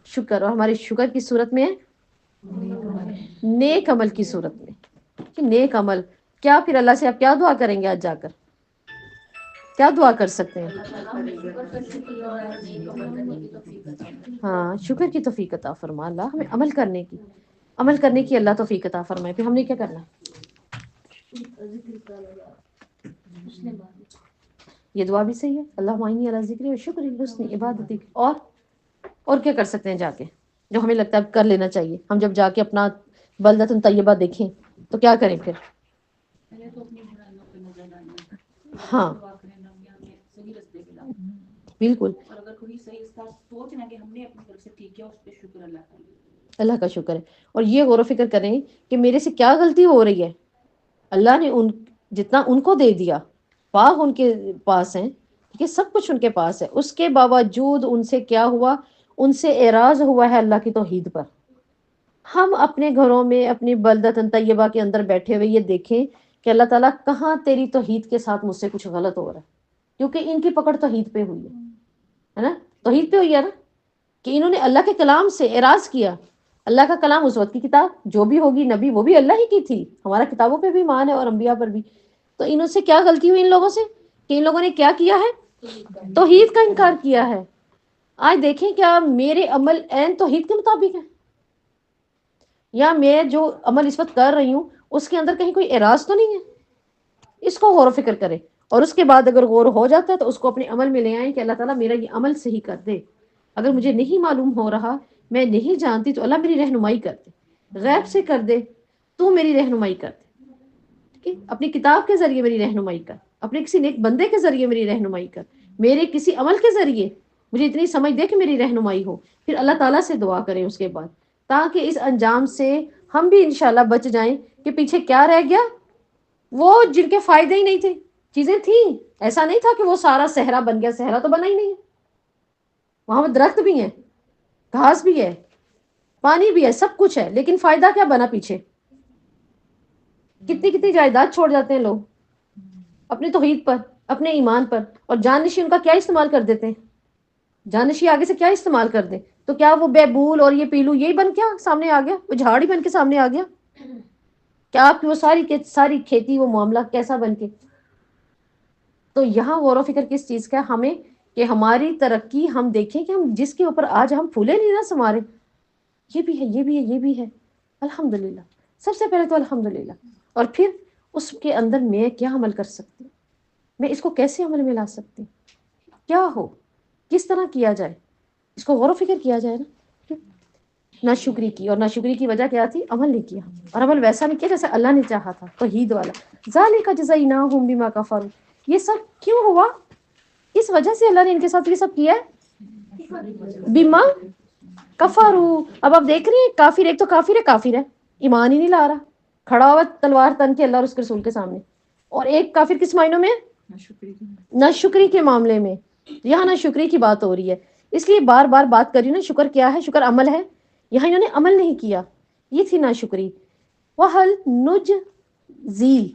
شکر، اور ہمارے شکر کی صورت میں نیک عمل کی صورت میں، کہ نیک عمل کیا، پھر اللہ سے آپ کیا دعا کریں گے؟ آج جا کر کیا دعا کر سکتے ہیں؟ ہاں، شکر کی توفیق عطا فرما اللہ، ہمیں عمل کرنے کی، عمل کرنے کی اللہ توفیق عطا فرمائے۔ پھر ہم نے کیا کرنا ہے؟ یہ دعا بھی صحیح ہے، اللہ معینی علی ذکر و شکر حسن عبادتی، اور کیا کر سکتے ہیں جا کے جو ہمیں لگتا ہے اب کر لینا چاہیے؟ ہم جب جا کے اپنا بلدۃ طیبہ دیکھیں تو کیا کریں پھر؟ ہاں بالکل، اور اگر کوئی صحیح اس کا سوچنا کہ ہم نے اپنی طرف سے ٹھیک کیا، اس پہ شکر اللہ کا، اللہ کا شکر ہے، اور یہ غور و فکر کریں کہ میرے سے کیا غلطی ہو رہی ہے، اللہ نے ان جتنا ان کو دے دیا، باغ ان کے پاس ہیں، یہ سب کچھ ان کے پاس ہے، اس کے باوجود ان سے کیا ہوا؟ ان سے اعراض ہوا ہے اللہ کی توحید پر۔ ہم اپنے گھروں میں اپنی بلدۃ طیبہ کے اندر بیٹھے ہوئے یہ دیکھیں کہ اللہ تعالیٰ کہاں تیری توحید کے ساتھ مجھ سے کچھ غلط ہو رہا ہے، کیونکہ ان کی پکڑ توحید پہ ہوئی ہے نا، توحید پہ ہوئی ہے نا، کہ انہوں نے اللہ کے کلام سے اعراض کیا۔ اللہ کا کلام اس وقت کی کتاب جو بھی ہوگی نبی وہ بھی اللہ ہی کی تھی، ہمارا کتابوں پہ بھی ایمان ہے اور انبیاء پر بھی، تو انہوں سے کیا غلطی ہوئی ان لوگوں سے کہ ان لوگوں نے کیا کیا ہے؟ توحید کا انکار کیا ہے۔ آج دیکھیں کیا میرے عمل عین توحید کے مطابق ہے، یا میں جو عمل اس وقت کر رہی ہوں اس کے اندر کہیں کوئی اعراض تو نہیں ہے؟ اس کو غور و فکر کریں، اور اس کے بعد اگر غور ہو جاتا ہے تو اس کو اپنے عمل میں لے آئیں کہ اللہ تعالیٰ میرا یہ عمل صحیح کر دے، اگر مجھے نہیں معلوم ہو رہا، میں نہیں جانتی، تو اللہ میری رہنمائی کر دے، غیب سے کر دے، تو میری رہنمائی کر دے، ٹھیک ہے؟ اپنی کتاب کے ذریعے میری رہنمائی کر، اپنے کسی نیک بندے کے ذریعے میری رہنمائی کر، میرے کسی عمل کے ذریعے مجھے اتنی سمجھ دے کہ میری رہنمائی ہو، پھر اللہ تعالیٰ سے دعا کریں اس کے بعد، تاکہ اس انجام سے ہم بھی انشاءاللہ بچ جائیں کہ پیچھے کیا رہ گیا، وہ جن کے فائدے ہی نہیں تھے، چیزیں تھیں، ایسا نہیں تھا کہ وہ سارا صحرا بن گیا، صحرا تو بنا ہی نہیں ہے، وہاں درخت بھی ہیں، گھاس بھی ہے، پانی بھی ہے، سب کچھ ہے، لیکن فائدہ کیا بنا پیچھے؟ کتنی کتنی جائیداد چھوڑ جاتے ہیں لوگ اپنی توحید پر، اپنے ایمان پر، اور جانشی ان کا کیا استعمال کر دیتے ہیں، جانشی آگے سے کیا استعمال کر دیں، تو کیا وہ بیبول اور یہ پیلو یہی بن کیا سامنے آ گیا، وہ جھاڑ ہی بن کے سامنے آ گیا، کیا آپ کی وہ ساری کھیتی، وہ معاملہ کیسا بن کے؟ تو یہاں غور و فکر کس چیز کا ہمیں، کہ ہماری ترقی ہم دیکھیں کہ ہم جس کے اوپر آج ہم پھولے نہیں نا سمارے، یہ بھی ہے، یہ بھی ہے، یہ بھی ہے، الحمدللہ، سب سے پہلے تو الحمدللہ، اور پھر اس کے اندر میں کیا عمل کر سکتی ہوں، میں اس کو کیسے عمل میں لا سکتی ہوں، کیا ہو، کس طرح کیا جائے، اس کو غور و فکر کیا جائے نا۔ ناشکری کی، اور ناشکری کی وجہ کیا تھی؟ عمل نہیں کیا، اور عمل ویسا نہیں کیا جیسے اللہ نے چاہا تھا، توحید والا، ذالک جزیناہم بما کفروا، یہ سب کیوں ہوا؟ اس وجہ سے اللہ نے ان کے ساتھ یہ سب کیا ہے، بما کفروا۔ اب آپ دیکھ رہے ہیں کافر، ایک تو کافر ہے، ایمان ہی نہیں لا رہا، کھڑا ہوا تلوار تن کے اللہ اور اس کے رسول کے سامنے، اور ایک کافر کس معنوں میں؟ ناشکری کے معاملے میں، یہاں ناشکری کی بات ہو رہی ہے، اس لیے بار بار بات کری نا، شکر کیا ہے؟ شکر عمل ہے، یہاں انہوں نے عمل نہیں کیا، یہ تھی ناشکری۔ وَهَلْ ذیل،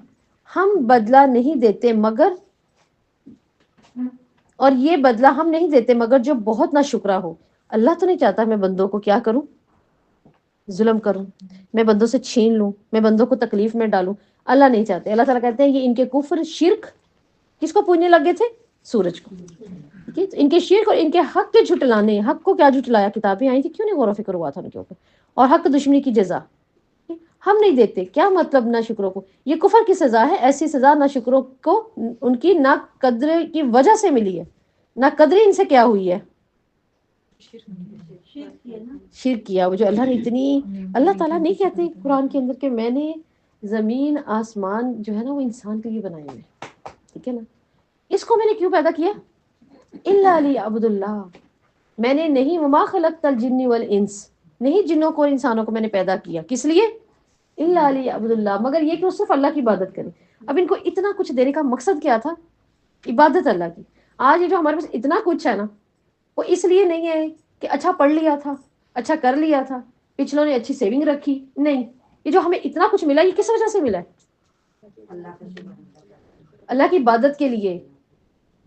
ہم بدلہ نہیں دیتے مگر، اور یہ بدلہ ہم نہیں دیتے مگر جو بہت نہ شکرا ہو. اللہ تو نہیں چاہتا میں بندوں کو کیا کروں، ظلم کروں، میں بندوں سے چھین لوں، میں بندوں کو تکلیف میں ڈالوں. اللہ نہیں چاہتے. اللہ تعالیٰ کہتے ہیں یہ ان کے کفر شرک، کس کو پوجنے لگے تھے؟ سورج کو. ٹھیک ہے، تو ان کے شرک اور ان کے حق کے جھٹلانے. حق کو کیا جھٹلایا؟ کتابیں آئی تھی، کیوں نہیں غور و فکر ہوا تھا ان کے اوپر؟ اور حق دشمنی کی جزا ہم نہیں دیتے. کیا مطلب نہ شکروں کو؟ یہ کفر کی سزا ہے. ایسی سزا نہ شکروں کو ان کی نا قدر کی وجہ سے ملی ہے. نہ قدری ان سے کیا ہوئی ہے؟ شرک کیا. وہ جو اللہ نے اتنی، اللہ تعالیٰ نہیں کہتے قرآن کے اندر کہ میں نے زمین آسمان جو ہے نا وہ انسان کے لیے بنائے ہوئے، ٹھیک ہے نا، اس کو میں نے کیوں پیدا کیا؟ الا لیعبد اللہ. میں نے نہیں، وما خلقت الجن والانس، نہیں جنوں کو اور انسانوں کو میں نے پیدا کیا. کس لیے؟ الا لیعبد اللہ، مگر یہ کہ وہ صرف اللہ کی عبادت کریں. اب ان کو اتنا کچھ دینے کا مقصد کیا تھا؟ عبادت اللہ کی. آج یہ جو ہمارے پاس اتنا کچھ ہے نا، وہ اس لیے نہیں ہے کہ اچھا پڑھ لیا تھا، اچھا کر لیا تھا، پچھلوں نے اچھی سیونگ رکھی. نہیں، یہ جو ہمیں اتنا کچھ ملا یہ کس وجہ سے ملا ہے؟ اللہ کی عبادت کے لیے.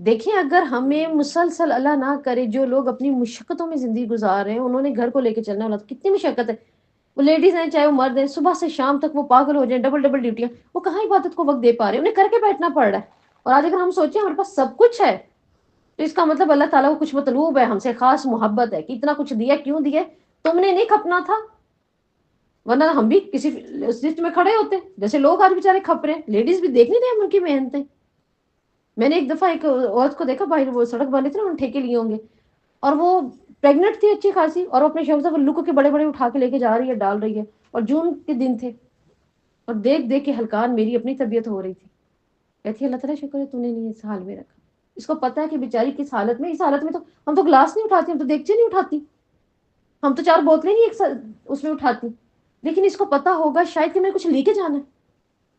دیکھیں اگر ہمیں مسلسل اللہ نہ کرے جو لوگ اپنی مشقتوں میں زندگی گزار رہے ہیں، انہوں نے گھر کو لے کے چلنا والا، کتنی مشقت ہے. وہ لیڈیز ہیں چاہے وہ مرد ہیں، صبح سے شام تک وہ پاگل ہو جائیں، ڈبل ڈبل ڈیوٹیاں. وہ کہاں عبادت کو وقت دے پا رہے ہیں؟ انہیں کر کے بیٹھنا پڑ رہا ہے. اور آج اگر ہم سوچیں ہمارے پاس سب کچھ ہے تو اس کا مطلب اللہ تعالیٰ کو کچھ مطلوب ہے، ہم سے خاص محبت ہے کہ اتنا کچھ دیا. کیوں دیا؟ تم نے نہیں کھپنا تھا، ورنہ ہم بھی کسی لسٹ میں کھڑے ہوتے جیسے لوگ آج بیچارے کھپ رہے ہیں. لیڈیز بھی دیکھ نہیں رہے ان کی محنتیں. میں نے ایک دفعہ ایک عورت کو دیکھا باہر، وہ سڑک والے تھے نا، انہوں نے ٹھیکے لیے ہوں گے، اور وہ پریگنٹ تھی اچھی خاصی، اور وہ اپنے شوہر سے لک کے بڑے بڑے اٹھا کے لے کے جا رہی ہے، ڈال رہی ہے. اور جون کے دن تھے، اور دیکھ دیکھ کے ہلکان میری اپنی طبیعت ہو رہی تھی. کہتی اللہ تعالیٰ شکر ہے تو نے نہیں اس حال میں رکھا. اس کو پتا ہے کہ بیچاری کس حالت میں، اس حالت میں تو ہم تو گلاس نہیں اٹھاتی، ہم تو دیگچے نہیں اٹھاتی، ہم تو 4 بوتلیں نہیں ایک اس میں اٹھاتی. لیکن اس کو پتا ہوگا شاید کہ میں کچھ لے کے جانا ہے،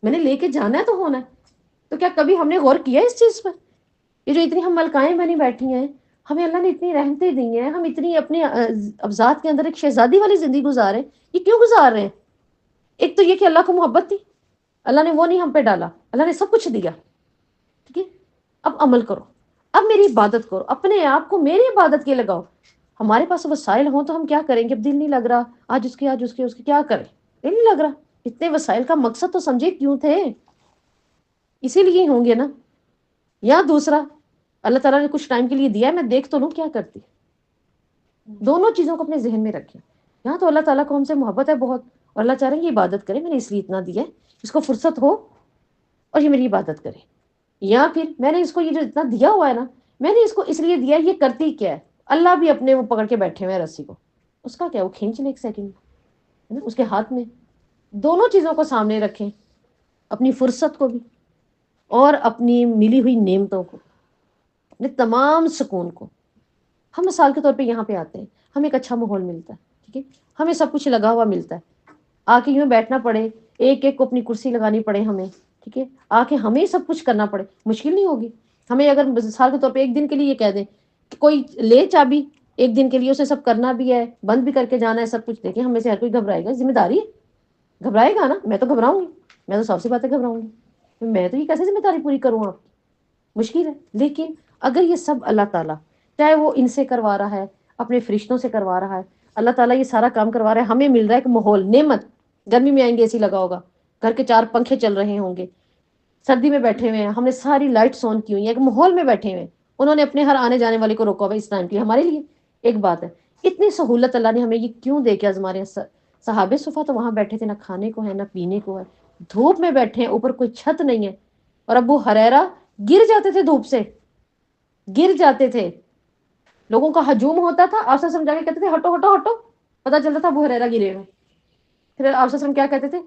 میں نے لے کے جانا ہے تو ہونا ہے. تو کیا کبھی ہم نے غور کیا اس چیز پر؟ یہ جو اتنی ہم ملکائیں بنی بیٹھی ہیں، ہمیں اللہ نے اتنی رحمتیں دی ہیں، ہم اتنی اپنے ابذات کے اندر ایک شہزادی والی زندگی گزارے. یہ کیوں گزار رہے ہیں؟ ایک تو یہ کہ اللہ کو محبت تھی، اللہ نے وہ نہیں ہم پہ ڈالا، اللہ نے سب کچھ دیا. ٹھیک ہے، اب عمل کرو، اب میری عبادت کرو، اپنے آپ کو میری عبادت کے لگاؤ. ہمارے پاس وسائل ہوں تو ہم کیا کریں گے؟ اب دل نہیں لگ رہا، آج اس کے کیا کریں؟ دل نہیں لگ رہا. اتنے وسائل کا مقصد تو سمجھے کیوں تھے؟ اسی لیے ہوں گے نا. یا دوسرا، اللہ تعالیٰ نے کچھ ٹائم کے لیے دیا ہے، میں دیکھ تو لوں کیا کرتی. دونوں چیزوں کو اپنے ذہن میں رکھیں. یہاں تو اللہ تعالیٰ کو ہم سے محبت ہے بہت، اور اللہ چاہ رہے ہیں یہ عبادت کرے، میں نے اس لیے اتنا دیا ہے، اس کو فرصت ہو اور یہ میری عبادت کرے. یا پھر میں نے اس کو یہ جو اتنا دیا ہوا ہے نا، میں نے اس کو اس لیے دیا، یہ کرتی کیا ہے؟ اللہ بھی اپنے وہ پکڑ کے بیٹھے ہوئے ہیں رسی کو، اس کا کیا، وہ کھینچ لے ایک سیکنڈ میں، اس کے ہاتھ میں. دونوں چیزوں کو سامنے رکھیں، اپنی فرصت کو بھی اور اپنی ملی ہوئی نعمتوں کو، اپنے تمام سکون کو. ہم مثال کے طور پہ یہاں پہ آتے ہیں، ہمیں ایک اچھا ماحول ملتا ہے، ٹھیک ہے، ہمیں سب کچھ لگا ہوا ملتا ہے. آ کے یوں بیٹھنا پڑے، ایک ایک کو اپنی کرسی لگانی پڑے ہمیں، ٹھیک ہے، آ کے ہمیں سب کچھ کرنا پڑے، مشکل نہیں ہوگی؟ ہمیں اگر مثال کے طور پہ ایک دن کے لیے یہ کہہ دیں کہ کوئی لے چابی، ایک دن کے لیے اسے سب کرنا بھی ہے، بند بھی کر کے جانا ہے سب کچھ. دیکھیں ہم میں سے ہر کوئی گھبرائے گا، ذمہ داری ہے، گھبرائے گا نا. میں تو گھبراؤں گی، میں تو سب سے باتیں گھبراؤں گی، میں تو یہ کیسے ذمہ داری پوری کروں؟ آپ مشکل ہے. لیکن اگر یہ سب اللہ تعالیٰ، چاہے وہ ان سے کروا رہا ہے، اپنے فرشتوں سے کروا رہا ہے، اللہ تعالیٰ یہ سارا کام کروا رہا ہے، ہمیں مل رہا ہے ایک ماحول، نعمت. گرمی میں آئیں گے اے سی لگا ہوگا، گھر کے 4 پنکھے چل رہے ہوں گے، سردی میں بیٹھے ہوئے ہیں، ہم نے ساری لائٹس آن کی ہوئی ہیں، ایک ماحول میں بیٹھے ہوئے ہیں. انہوں نے اپنے ہر آنے جانے والے کو روکا ہوا اس ٹائم کے لیے ہمارے لیے. ایک بات ہے، اتنی سہولت اللہ نے ہمیں یہ کیوں دے کے آزما رہے ہیں؟ صحابہ صفا تو وہاں بیٹھے تھے، نہ کھانے کو ہے نہ پینے کو ہے، دھوپ میں بیٹھے ہیں، اوپر کوئی چھت نہیں ہے. اور ابو ہریرہ گر جاتے تھے، دھوپ سے گر جاتے تھے، لوگوں کا ہجوم ہوتا تھا، آپ سمجھا کے کہتے تھے ہٹو ہٹو ہٹو، پتا چلتا تھا ابو ہریرہ گرے ہوئے. پھر آپ کیا کہتے تھے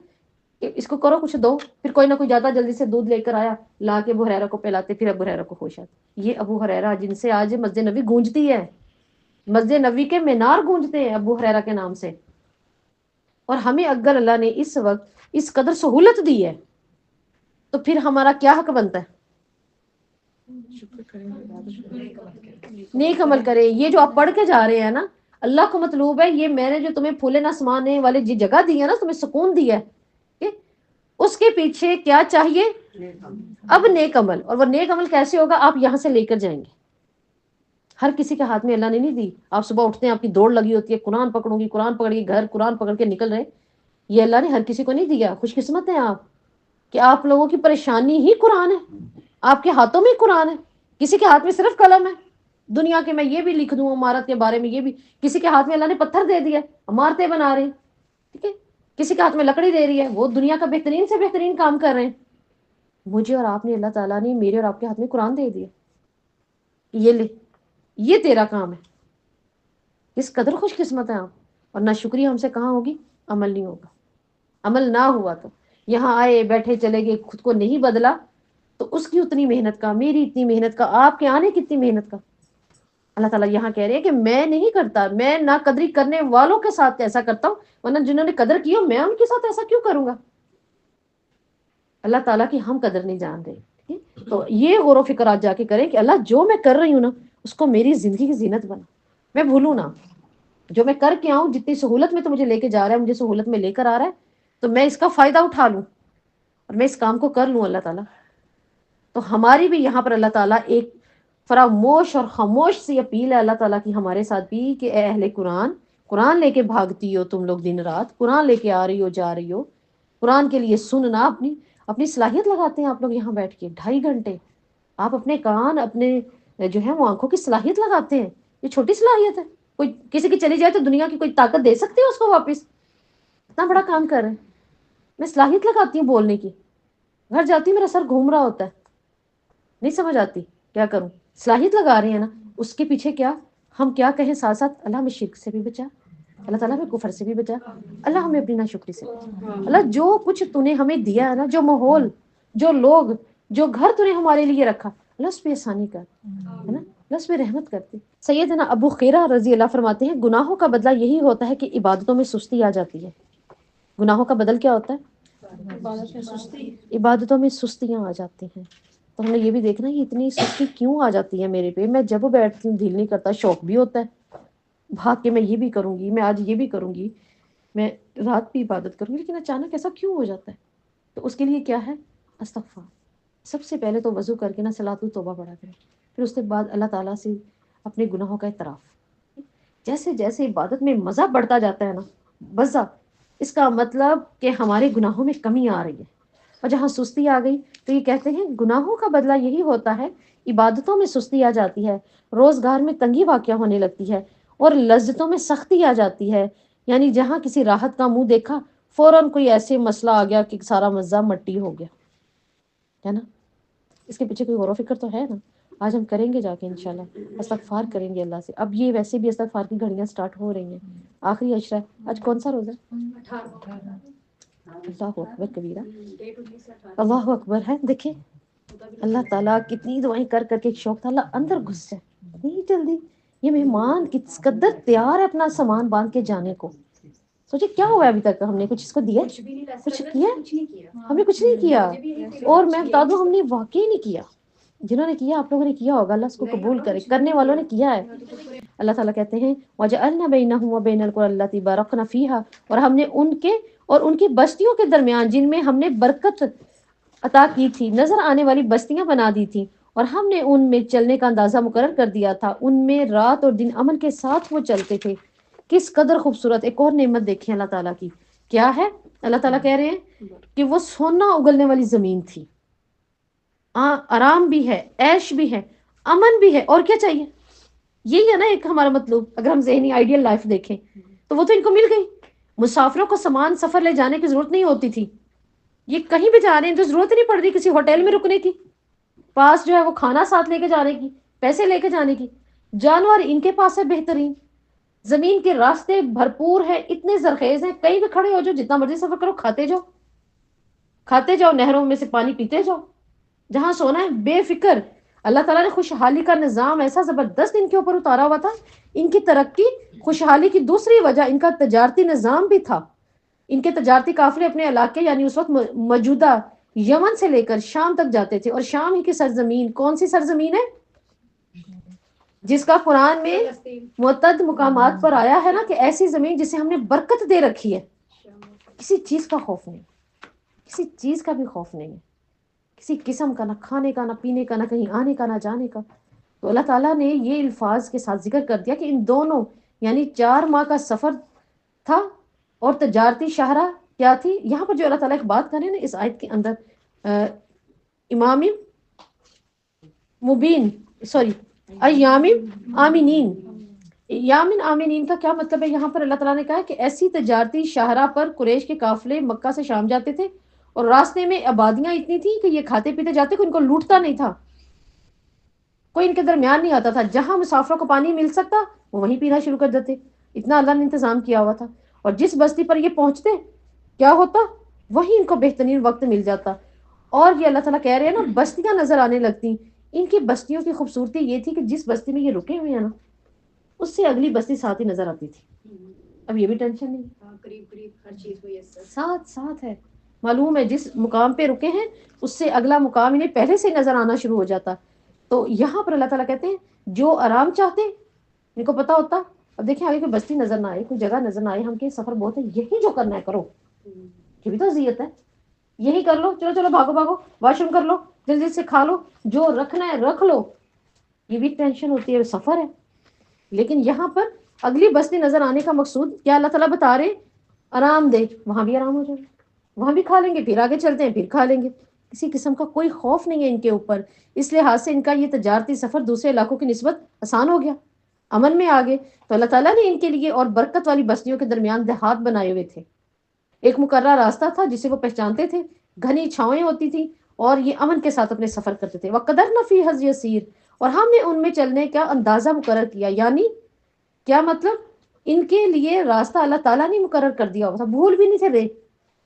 کہ اس کو کرو کچھ دو، پھر کوئی نہ کوئی جاتا جلدی سے دودھ لے کر آیا، لا کے ابو ہریرہ کو پلاتے، پھر ابو ہریرہ کو ہوش آتا. یہ ابو ہریرہ جن سے آج مسجد نبی گونجتی ہے، مسجد نبی کے مینار گونجتے ہیں ابو ہریرہ کے نام سے. اور ہمیں اگر اللہ نے اس وقت اس قدر سہولت دی ہے تو پھر ہمارا کیا حق بنتا ہے؟ نیک عمل کرے. یہ جو آپ پڑھ کے جا رہے ہیں نا، اللہ کو مطلوب ہے یہ میں نے جو تمہیں پھولے نہ سمانے والے جگہ دی ہے نا، تمہیں سکون دیا ہے، اس کے پیچھے کیا چاہیے؟ اب نیک عمل. اور وہ نیک عمل کیسے ہوگا؟ آپ یہاں سے لے کر جائیں گے. ہر کسی کے ہاتھ میں اللہ نے نہیں دی. آپ صبح اٹھتے ہیں آپ کی دوڑ لگی ہوتی ہے قرآن پکڑوں گی، قرآن پکڑ کے گھر، قرآن پکڑ کے نکل رہے. یہ اللہ نے ہر کسی کو نہیں دیا. خوش قسمت ہیں آپ کہ آپ لوگوں کی پریشانی ہی قرآن ہے، آپ کے ہاتھوں میں قرآن ہے. کسی کے ہاتھ میں صرف قلم ہے. دنیا کے میں یہ بھی لکھ دوں عمارت کے بارے میں، یہ بھی کسی کے ہاتھ میں اللہ نے پتھر دے دیا، عمارتیں بنا رہے ہیں. ٹھیک ہے، کسی کے ہاتھ میں لکڑی دے رہی ہے، وہ دنیا کا بہترین سے بہترین کام کر رہے ہیں. مجھے اور آپ نے، اللہ تعالیٰ نے میرے اور آپ کے ہاتھ میں قرآن دے دیا. یہ لے، یہ تیرا کام ہے. اس قدر خوش قسمت ہیں آپ. اور نہ شکریہ ہم سے کہاں ہوگی؟ عمل نہیں ہوگا. عمل نہ ہوا تو یہاں آئے بیٹھے چلے گئے، خود کو نہیں بدلا تو اس کی اتنی محنت کا، میری اتنی محنت کا، آپ کے آنے کی اتنی محنت کا. اللہ تعالیٰ یہاں کہہ رہے ہیں کہ میں نہیں کرتا، میں نا قدری کرنے والوں کے ساتھ ایسا کرتا ہوں، ورنہ جنہوں نے قدر کی ہو میں ان کے ساتھ ایسا کیوں کروں گا؟ اللہ تعالیٰ کی ہم قدر نہیں جان رہے. تو یہ غور و فکر آج جا کے کریں کہ اللہ جو میں کر رہی ہوں نا اس کو میری زندگی کی زینت بنا، میں بھولوں نا. جو میں کر کے آؤں، جتنی سہولت میں تو مجھے لے کے جا رہا ہے، مجھے سہولت میں لے کر آ رہا ہے، تو میں اس کا فائدہ اٹھا لوں اور میں اس کام کو کر لوں اللہ تعالیٰ. تو ہماری بھی یہاں پر اللہ تعالیٰ ایک فراموش اور خاموش سی اپیل ہے اللہ تعالیٰ کی ہمارے ساتھ بھی کہ اے اہل قرآن، قرآن لے کے بھاگتی ہو تم لوگ دن رات، قرآن لے کے آ رہی ہو جا رہی ہو، قرآن کے لیے سننا. اپنی صلاحیت لگاتے ہیں آپ لوگ یہاں بیٹھ کے 2.5 گھنٹے. آپ اپنے کان، اپنے جو ہے وہ آنکھوں کی صلاحیت لگاتے ہیں. یہ چھوٹی صلاحیت ہے. کوئی کسی کی چلی جائے تو دنیا کی کوئی طاقت دے سکتی ہے اس کو واپس؟ اتنا بڑا کام کر رہے ہیں. میں صلاحیت لگاتی ہوں بولنے کی. گھر جاتی ہوں میرا سر گھوم رہا ہوتا ہے، نہیں سمجھ آتی کیا کروں. صلاحیت لگا رہے ہیں نا، اس کے پیچھے کیا ہم کیا کہیں ساتھ ساتھ اللہ ہمیں شرک سے بھی بچا، اللہ تعالیٰ ہمیں کفر سے بھی بچا، اللہ ہمیں اپنی ناشکری سے بچا. اللہ جو کچھ تو نے ہمیں دیا ہے نا، جو ماحول، جو لوگ، جو گھر تو نے ہمارے لیے رکھا، اللہ اس پہ آسانی کر، ہے نا، اللہ اس پہ رحمت کرتی. سیدنا ابو خیرہ رضی اللہ فرماتے ہیں گناہوں کا بدلہ یہی ہوتا ہے کہ عبادتوں میں سستی آ جاتی ہے. گناہوں کا بدل کیا ہوتا ہے؟ عبادتوں میں سستیاں آ جاتی ہیں. تو ہم نے یہ بھی دیکھنا ہے یہ اتنی سستی کیوں آ جاتی ہے میرے پہ. میں جب بیٹھتی ہوں دل نہیں کرتا، شوق بھی ہوتا ہے بھاگ کے میں یہ بھی کروں گی، میں آج یہ بھی کروں گی، میں رات بھی عبادت کروں گی، لیکن اچانک ایسا کیوں ہو جاتا ہے؟ تو اس کے لیے کیا ہے؟ استغفار. سب سے پہلے تو وضو کر کے نا صلاۃ التوبہ پڑھا کریں، پھر اس کے بعد اللہ تعالیٰ سے اپنے گناہوں کا اعتراف. جیسے جیسے عبادت میں مزہ بڑھتا جاتا ہے نا، مزہ، اس کا مطلب کہ ہمارے گناہوں میں کمی آ رہی ہے. اور جہاں سستی آ گئی تو یہ کہتے ہیں گناہوں کا بدلہ یہی ہوتا ہے، عبادتوں میں سستی آ جاتی ہے، روزگار میں تنگی واقع ہونے لگتی ہے، اور لذتوں میں سختی آ جاتی ہے. یعنی جہاں کسی راحت کا منہ دیکھا فوراً کوئی ایسے مسئلہ آ گیا کہ سارا مزہ مٹی ہو گیا، ہے نا. اس کے پیچھے کوئی غور و فکر تو ہے نا. آج ہم کریں گے جا کے انشاءاللہ استغفار کریں گے اللہ سے. اب یہ ویسے بھی استغفار کی گھڑیاں سٹارٹ ہو رہی ہیں. آخری عشرہ ہے. آج کون سا روزہ ہے؟ اللہ اکبر کبیرہ، اللہ اکبر ہے. دیکھیں اللہ تعالیٰ کتنی دعائیں کر کر کے ایک شوق تھا اللہ اندر گھس جائے. اتنی جلدی یہ مہمان کس قدر تیار ہے اپنا سامان باندھ کے جانے کو. سوچے کیا ہوا ابھی تک ہم نے کچھ اس کو دیا؟ کچھ کیا؟ ہم نے کچھ نہیں کیا. اور میں بتا دوں ہم نے واقعی نہیں کیا. جنہوں نے کیا آپ لوگوں نے کیا ہوگا، اللہ اس کو قبول کرے. کرنے والوں نے کیا ہے. اللہ تعالیٰ کہتے ہیں وَجَعَلْنَا بَيْنَهُمْ وَبَيْنَ الْقُرَى الَّتِي بَارَكْنَا فِيهَا، اور ہم نے ان کے اور ان کی بستیوں کے درمیان جن میں ہم نے برکت عطا کی تھی، نظر آنے والی بستیاں بنا دی تھی، اور ہم نے ان میں چلنے کا اندازہ مقرر کر دیا تھا. ان میں رات اور دن امن کے ساتھ وہ چلتے تھے. کس قدر خوبصورت ایک اور نعمت دیکھیں اللہ تعالیٰ کی. کیا ہے؟ اللہ تعالیٰ کہہ رہے ہیں کہ وہ سونا اگلنے والی زمین تھی. آرام بھی ہے، عیش بھی ہے، امن بھی ہے، اور کیا چاہیے؟ یہی ہے نا ایک ہمارا مطلوب. اگر ہم ذہنی آئیڈیل لائف دیکھیں تو وہ تو ان کو مل گئی. مسافروں کو سامان سفر لے جانے کی ضرورت نہیں ہوتی تھی. یہ کہیں بھی جا رہے ہیں تو ضرورت نہیں پڑ رہی کسی ہوٹل میں رکنے کی، پاس جو ہے وہ کھانا ساتھ لے کے جانے کی، پیسے لے کے جانے کی. جانور ان کے پاس ہے بہترین، زمین کے راستے بھرپور ہیں، اتنے زرخیز ہیں، کہیں بھی کھڑے ہو جاؤ، جتنا مرضی سفر کرو، کھاتے جاؤ کھاتے جاؤ، نہروں میں سے پانی پیتے جاؤ. جہاں سونا ہے بے فکر. اللہ تعالیٰ نے خوشحالی کا نظام ایسا زبردست ان کے اوپر اتارا ہوا تھا. ان کی ترقی، خوشحالی کی دوسری وجہ ان کا تجارتی نظام بھی تھا. ان کے تجارتی قافلے اپنے علاقے یعنی اس وقت موجودہ یمن سے لے کر شام تک جاتے تھے. اور شام ہی کی سرزمین کون سی سرزمین ہے جس کا قرآن میں متعدد مقامات پر آیا ہے نا کہ ایسی زمین جسے ہم نے برکت دے رکھی ہے، کسی چیز کا خوف نہیں. کسی چیز کا بھی خوف نہیں ہے، کسی قسم کا، نہ کھانے کا، نہ پینے کا، نہ کہیں آنے کا، نہ جانے کا۔ تو اللہ تعالیٰ نے یہ الفاظ کے ساتھ ذکر کر دیا کہ ان دونوں یعنی 4 ماہ کا سفر تھا اور تجارتی شاہراہ کیا تھی۔ یہاں پر جو اللہ تعالیٰ ایک بات کر رہے ہیں نا اس آیت کے اندر، امام مبین سوری ایام آمینین، یامن آمینین کا کیا مطلب ہے؟ یہاں پر اللہ تعالیٰ نے کہا کہ ایسی تجارتی شاہراہ پر قریش کے قافلے مکہ سے شام جاتے تھے اور راستے میں آبادیاں اتنی تھیں کہ یہ کھاتے پیتے جاتے، کوئی ان کو لوٹتا نہیں تھا، کوئی ان کے درمیان نہیں آتا تھا، جہاں مسافروں کو پانی مل سکتا وہ وہیں پینا شروع کر دیتے، اتنا اللہ نے انتظام کیا ہوا تھا۔ اور جس بستی پر یہ پہنچتے کیا ہوتا، وہیں ان کو بہترین وقت مل جاتا۔ اور یہ اللہ تعالیٰ کہہ رہے ہیں نا بستیاں نظر آنے لگتی، ان کی بستیوں کی خوبصورتی یہ تھی کہ جس بستی میں یہ رکے ہوئے ہیں نا اس سے اگلی بستی ساتھ ہی نظر آتی تھی۔ اب یہ بھی ٹینشن نہیں، قریب ہر چیز ساتھ ہے، معلوم ہے جس مقام پہ رکے ہیں اس سے اگلا مقام انہیں پہلے سے نظر آنا شروع ہو جاتا۔ تو یہاں پر اللہ تعالیٰ کہتے ہیں جو آرام چاہتے ان کو پتا ہوتا، اب دیکھیں آگے کوئی بستی نظر نہ آئے، کوئی جگہ نظر نہ آئے، ہم کے سفر بہت ہے، یہی جو کرنا ہے کرو، یہ بھی تو اذیت ہے، یہی کر لو، چلو چلو بھاگو بھاگو، واش روم کر لو، جلدی سے کھا لو، جو رکھنا ہے رکھ لو، یہ بھی ٹینشن ہوتی ہے، سفر ہے۔ لیکن یہاں پر اگلی بستی نظر آنے کا مقصود کیا اللہ تعالیٰ بتا رہے؟ آرام دے، وہاں بھی آرام ہو جائے، وہاں بھی کھا لیں گے، پھر آگے چلتے ہیں پھر کھا لیں گے، کسی قسم کا کوئی خوف نہیں ہے ان کے اوپر۔ اس لحاظ سے ان کا یہ تجارتی سفر دوسرے علاقوں کی نسبت آسان ہو گیا، امن میں آگے۔ تو اللہ تعالیٰ نے ان کے لیے اور برکت والی بستیوں کے درمیان دیہات بنائے ہوئے تھے، ایک مقررہ راستہ تھا جسے وہ پہچانتے تھے، گھنی چھاؤیں ہوتی تھیں اور یہ امن کے ساتھ اپنے سفر کرتے تھے۔ وَقَدَرْنَ فِيهَا الْيَسِيرَ، اور ہم نے ان میں چلنے کا اندازہ مقرر کیا، یعنی کیا مطلب؟ ان کے لیے راستہ اللہ تعالیٰ نے مقرر کر دیا ہوتا، بھول بھی نہیں تھے رہے۔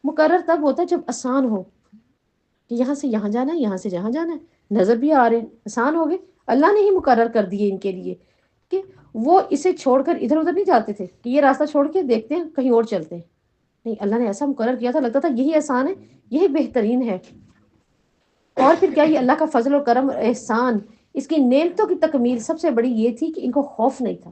مقرر تب ہوتا ہے جب آسان ہو کہ یہاں سے یہاں جانا ہے، یہاں سے جہاں جانا ہے، نظر بھی آ رہے ہیں، آسان ہو گئے۔ اللہ نے ہی مقرر کر دیے ان کے لیے کہ وہ اسے چھوڑ کر ادھر ادھر نہیں جاتے تھے کہ یہ راستہ چھوڑ کے دیکھتے ہیں کہیں اور چلتے ہیں، نہیں، اللہ نے ایسا مقرر کیا تھا، لگتا تھا یہی آسان ہے، یہی بہترین ہے۔ اور پھر کیا یہ اللہ کا فضل و کرم اور احسان، اس کی نعمتوں کی تکمیل سب سے بڑی یہ تھی کہ ان کو خوف نہیں تھا۔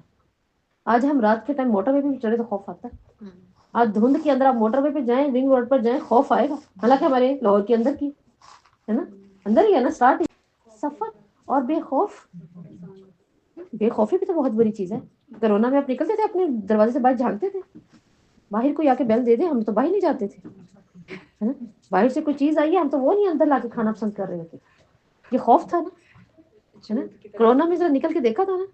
آج ہم رات کے ٹائم موٹر وے پہ بھی چڑھے تو خوف آتا ہے، آج دھند کے اندر آپ موٹر وے پہ جائیں، رنگ روڈ پر جائیں، خوف آئے گا، حالانکہ ہمارے لاہور کے اندر کی ہے نا، اندر ہی ہے نا، اسٹارٹ سفر اور بے خوف، بے خوفی بھی تو بہت بری چیز ہے۔ کرونا میں آپ نکلتے تھے اپنے دروازے سے باہر جھانکتے تھے، باہر کوئی آ کے بیل دے دے ہم تو باہر نہیں جاتے تھے، ہے نا، باہر سے کوئی چیز آئی ہے ہم تو وہ نہیں اندر لا کے کھانا پسند کر رہے تھے، یہ خوف تھا نا، ہے نا۔ کرونا میں ذرا نکل کے دیکھا تھا نا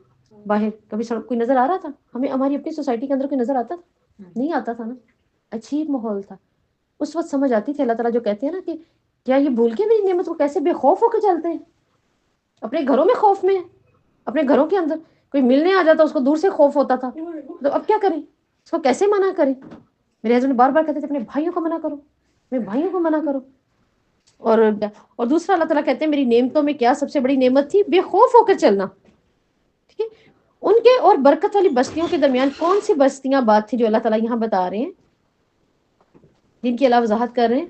باہر، کبھی سڑک کوئی نظر آ رہا تھا ہمیں؟ ہماری اپنی سوسائٹی کے اندر کوئی نظر آتا تھا؟ نہیں آتا تھا نا، عجیب ماحول تھا۔ اس وقت سمجھ آتی تھی اللہ تعالیٰ جو کہتے ہیں نا کہ کیا یہ بھول کے میری نعمت کو کیسے بے خوف ہو کے چلتے ہیں، اپنے گھروں میں خوف میں، اپنے گھروں کے اندر کوئی ملنے آ جاتا اس کو دور سے خوف ہوتا تھا، تو اب کیا کریں، اس کو کیسے منع کریں؟ میرے ہسبینڈ بار بار کہتے تھے اپنے بھائیوں کو منع کرو، اپنے بھائیوں کو منع کرو۔ اور دوسرا اللہ تعالیٰ کہتے ہیں میری نعمتوں میں کیا سب سے بڑی نعمت تھی؟ بے خوف ہو کر چلنا، ٹھیک ہے۔ ان کے اور برکت والی بستیوں کے درمیان کون سی بستیاں بات تھی جو اللہ تعالیٰ یہاں بتا رہے ہیں، جن کی اللہ وضاحت کر رہے ہیں؟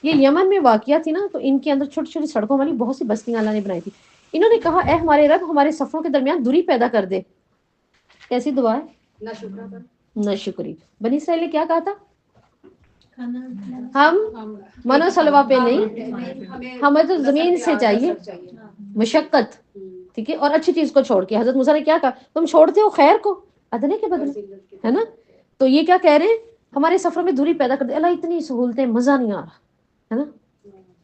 یہ یمن میں واقعہ تھی نا، تو ان کے اندر چھوٹی چھوٹی سڑکوں والی بہت سی بستیاں اللہ نے بنائی تھی۔ انہوں نے کہا اے ہمارے رب ہمارے سفروں کے درمیان دوری پیدا کر دے۔ کیسی دعا ہے؟ نہ شکری۔ بنی اسرائیل نے کیا کہا تھا؟ ہم منو سلوا پہ نہیں، ہمیں تو زمین سے چاہیے مشقت، ٹھیک ہے، اور اچھی چیز کو چھوڑ کے۔ حضرت موسیٰ نے کیا کہا؟ تم چھوڑتے ہو خیر کو ادنے کے بدلے، ہے نا۔ تو یہ کیا کہہ رہے ہیں؟ ہمارے سفروں میں دوری پیدا کر دے اللہ، اتنی سہولتیں، مزہ نہیں آ رہا، ہے نا،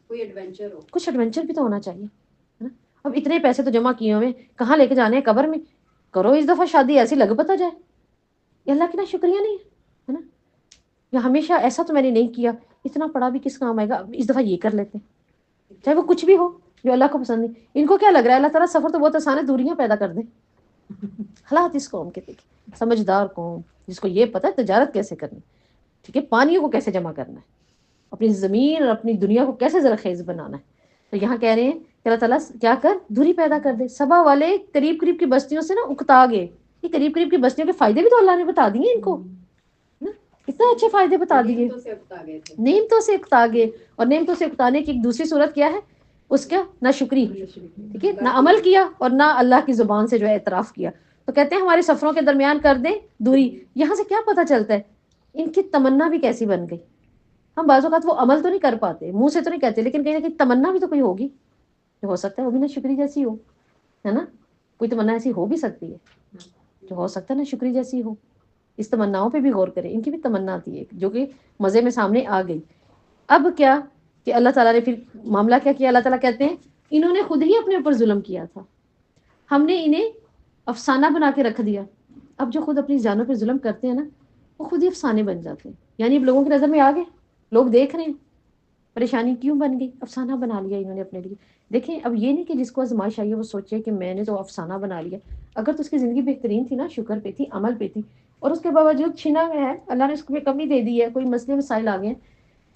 کوئی ایڈونچر ہو، کچھ ایڈونچر بھی تو ہونا چاہیے، ہے نا۔ اب اتنے پیسے تو جمع کیے ہوئے، کہاں لے کے جانے ہیں؟ قبر میں کرو اس دفعہ شادی ایسی لگ پتہ جائے، یہ اللہ کی نا شکریہ نہیں ہے نا، یا ہمیشہ ایسا تو میں نے نہیں کیا، اتنا پڑا بھی کس کام آئے گا، اس دفعہ یہ کر لیتے ہیں، چاہے وہ کچھ بھی ہو جو اللہ کو پسند نہیں۔ ان کو کیا لگ رہا ہے اللہ تعالیٰ سفر تو بہت آسان ہے، دوریاں پیدا کر دیں۔ حالات اس قوم کے دیکھیں، سمجھدار قوم جس کو یہ پتہ ہے تجارت کیسے کرنی، ٹھیک ہے، پانیوں کو کیسے جمع کرنا ہے، اپنی زمین اور اپنی دنیا کو کیسے زرخیز بنانا ہے۔ تو یہاں کہہ رہے ہیں کہ اللہ تعالیٰ کیا کر، دوری پیدا کر دے۔ سبا والے قریب قریب کی بستیوں سے نا اکتا گئے، یہ قریب قریب کی بستیوں کے فائدے بھی تو اللہ نے بتا دیے ان کو، اتنے اچھے فائدے بتا دیے، نعمتوں سے اکتا گئے۔ اور نعمتوں سے اکتانے کی ایک دوسری صورت کیا ہے اس کا؟ نہ شکری، ٹھیک ہے، نہ عمل کیا اور نہ اللہ کی زبان سے جو ہے اعتراف کیا۔ تو کہتے ہیں ہمارے سفروں کے درمیان کر دیں دوری۔ یہاں سے کیا پتہ چلتا ہے ان کی تمنا بھی کیسی بن گئی، ہم بعض اوقات وہ عمل تو نہیں کر پاتے، منہ سے تو نہیں کہتے، لیکن کہیں نہ کہیں تمنا بھی تو کوئی ہوگی، جو ہو سکتا ہے وہ بھی نا شکری جیسی ہو، ہے نا؟ کوئی تمنا ایسی ہو بھی سکتی ہے جو ہو سکتا ہے نا شکری جیسی ہو. اس تمناؤں پہ بھی غور کریں، ان کی بھی تمنا تھی ایک جو کہ مزے میں سامنے آ گئی. اب کیا کہ اللہ تعالیٰ نے پھر معاملہ کیا کیا، اللہ تعالیٰ کہتے ہیں انہوں نے خود ہی اپنے اوپر ظلم کیا تھا، ہم نے انہیں افسانہ بنا کے رکھ دیا. اب جو خود اپنی جانوں پہ ظلم کرتے ہیں نا وہ خود ہی افسانے بن جاتے ہیں، یعنی اب لوگوں کی نظر میں آ گئے، لوگ دیکھ رہے ہیں. پریشانی کیوں بن گئی؟ افسانہ بنا لیا انہوں نے اپنے لیے. دیکھیں اب یہ نہیں کہ جس کو آزمائش آئی ہے وہ سوچے کہ میں نے تو افسانہ بنا لیا. اگر تو اس کی زندگی بہترین تھی نا، شکر پہ تھی، عمل پہ تھی، اور اس کے باوجود چھنا گیا ہے، اللہ نے اس میں کمی دے دی ہے، کوئی مسئلے مسائل آ گئے ہیں،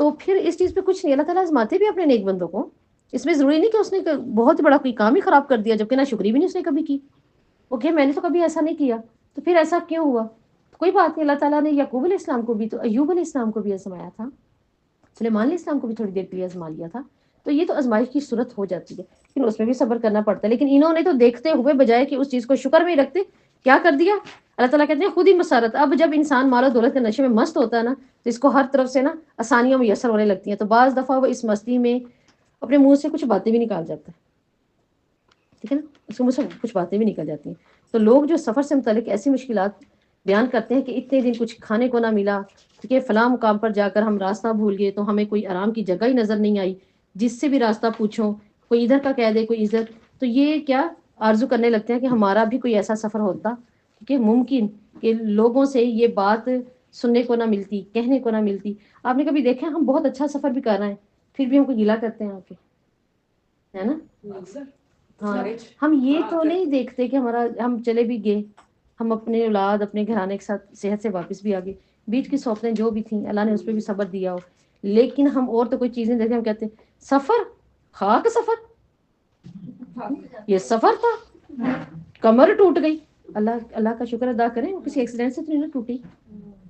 تو پھر اس چیز پہ کچھ نہیں. اللہ تعالیٰ آزماتے بھی اپنے نیک بندوں کو. اس میں ضروری نہیں کہ اس نے بہت بڑا کوئی کام ہی خراب کر دیا جبکہ نہ شکری بھی نہیں اس نے کبھی کی. وہ کہ میں نے تو کبھی ایسا نہیں کیا، تو پھر ایسا کیوں ہوا؟ کوئی بات نہیں، اللہ تعالیٰ نے یعقوب علیہ السلام کو بھی تو ایوب علیہ السلام کو بھی آزمایا تھا، سلیمان علیہ السلام کو بھی تھوڑی دیر کے لیے آزما لیا تھا. تو یہ تو آزمائش کی صورت ہو جاتی ہے، لیکن اس میں بھی صبر کرنا پڑتا ہے. لیکن انہوں نے تو دیکھتے ہوئے بجائے کہ اس چیز کو شکر میں ہی رکھتے، کیا کر دیا؟ اللہ تعالیٰ کہتے ہیں خود ہی مسارت. اب جب انسان مال و دولت کے نشے میں مست ہوتا ہے نا تو اس کو ہر طرف سے نا آسانیاں میسر ہونے لگتی ہیں. تو بعض دفعہ وہ اس مستی میں اپنے منہ سے کچھ باتیں بھی نکال جاتا ہے، ٹھیک ہے نا، اس کے منہ سے کچھ باتیں بھی نکل جاتی ہیں. تو لوگ جو سفر سے متعلق ایسی مشکلات بیان کرتے ہیں کہ اتنے دن کچھ کھانے کو نہ ملا، ٹھیک ہے، فلاں مقام پر جا کر ہم راستہ بھول گئے تو ہمیں کوئی آرام کی جگہ ہی نظر نہیں آئی، جس سے بھی راستہ پوچھو کوئی ادھر کا کہہ دے کوئی ادھر. تو یہ کیا آرزو کرنے لگتے ہیں کہ ہمارا بھی کوئی ایسا سفر ہوتا کہ ممکن کہ لوگوں سے یہ بات سننے کو نہ ملتی، کہنے کو نہ ملتی. آپ نے کبھی دیکھا ہم بہت اچھا سفر بھی کر رہے ہیں پھر بھی ہم کو گلا کرتے ہیں آ کے، ہے نا؟ ہاں، ہم یہ تو نہیں دیکھتے کہ ہمارا ہم چلے بھی گئے، ہم اپنے اولاد اپنے گھرانے کے ساتھ صحت سے واپس بھی آ گئے، بیچ کی سوچیں جو بھی تھیں اللہ نے اس پہ بھی صبر دیا ہو. لیکن ہم اور تو کوئی چیزیں دیکھیں ہم کہتے ہیں سفر خاک سفر، یہ سفر تھا، کمر ٹوٹ گئی. اللہ کا شکر ادا کریں وہ کسی ایکسیڈنٹ سے تو نہیں نہ ٹوٹی.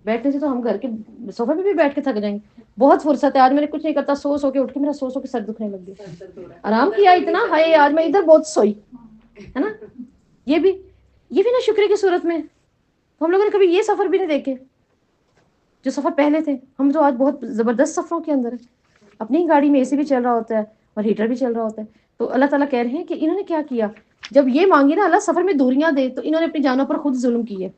بیٹھنے سے تو ہم گھر کے صوفے پہ بھی بیٹھ کے تھک جائیں گے. بہت فرصت ہے، آج میں نے کچھ نہیں کرتا، سو کے اٹھ کے میرا سو کے سر دکھنے لگ گیا، آرام کیا اتنا، ہائے آج میں ادھر بہت سوئی، ہے نا؟ یہ بھی نا شکر کی صورت میں. ہم لوگوں نے کبھی یہ سفر بھی نہیں دیکھے جو سفر پہلے تھے. ہم تو آج بہت زبردست سفروں کے اندر ہیں، اپنی گاڑی میں اے سی بھی چل رہا ہوتا ہے اور ہیٹر بھی چل رہا ہوتا ہے. تو اللہ تعالیٰ کہہ رہے ہیں کہ انہوں نے کیا کیا، جب یہ مانگی نا اللہ سفر میں دوریاں دے تو انہوں نے اپنی جانوں پر خود ظلم کیے.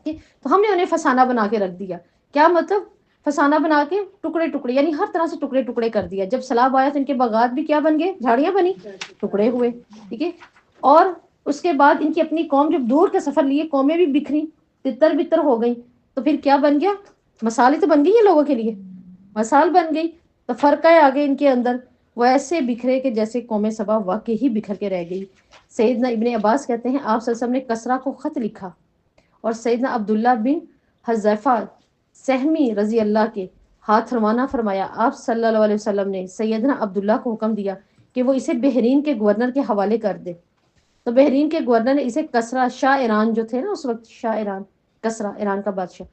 تو ہم نے انہیں فسانہ بنا کے رکھ دیا. کیا مطلب؟ فسانہ بنا کے ٹکڑے ٹکڑے، یعنی ہر طرح سے ٹکڑے ٹکڑے کر دیا. جب سیلاب آیا تو ان کے باغات بھی کیا بن گئے، جھاڑیاں بنی، ٹکڑے ہوئے، ٹھیک ہے. اور اس کے بعد ان کی اپنی قوم جب دور کا سفر لیے قومیں بھی بکھری، تتر بتر ہو گئی. تو پھر کیا بن گیا؟ مسالے تو بن گئی ہیں لوگوں کے لیے، مسال بن گئی. تو فرقہ آگے ان کے اندر وہ ایسے بکھرے کہ جیسے قوم سبا واقع ہی بکھر کے رہ گئی. سیدنا ابن عباس کہتے ہیں آپ صلی اللہ علیہ وسلم نے کسرا کو خط لکھا اور سیدنا عبداللہ بن حذیفہ سہمی رضی اللہ کے ہاتھ روانہ فرمایا. آپ صلی اللہ علیہ وسلم نے سیدنا عبداللہ کو حکم دیا کہ وہ اسے بحرین کے گورنر کے حوالے کر دے. تو بحرین کے گورنر نے اسے کسرا، شاہ ایران جو تھے نا اس وقت، شاہ ایران، کسرا ایران کا بادشاہ،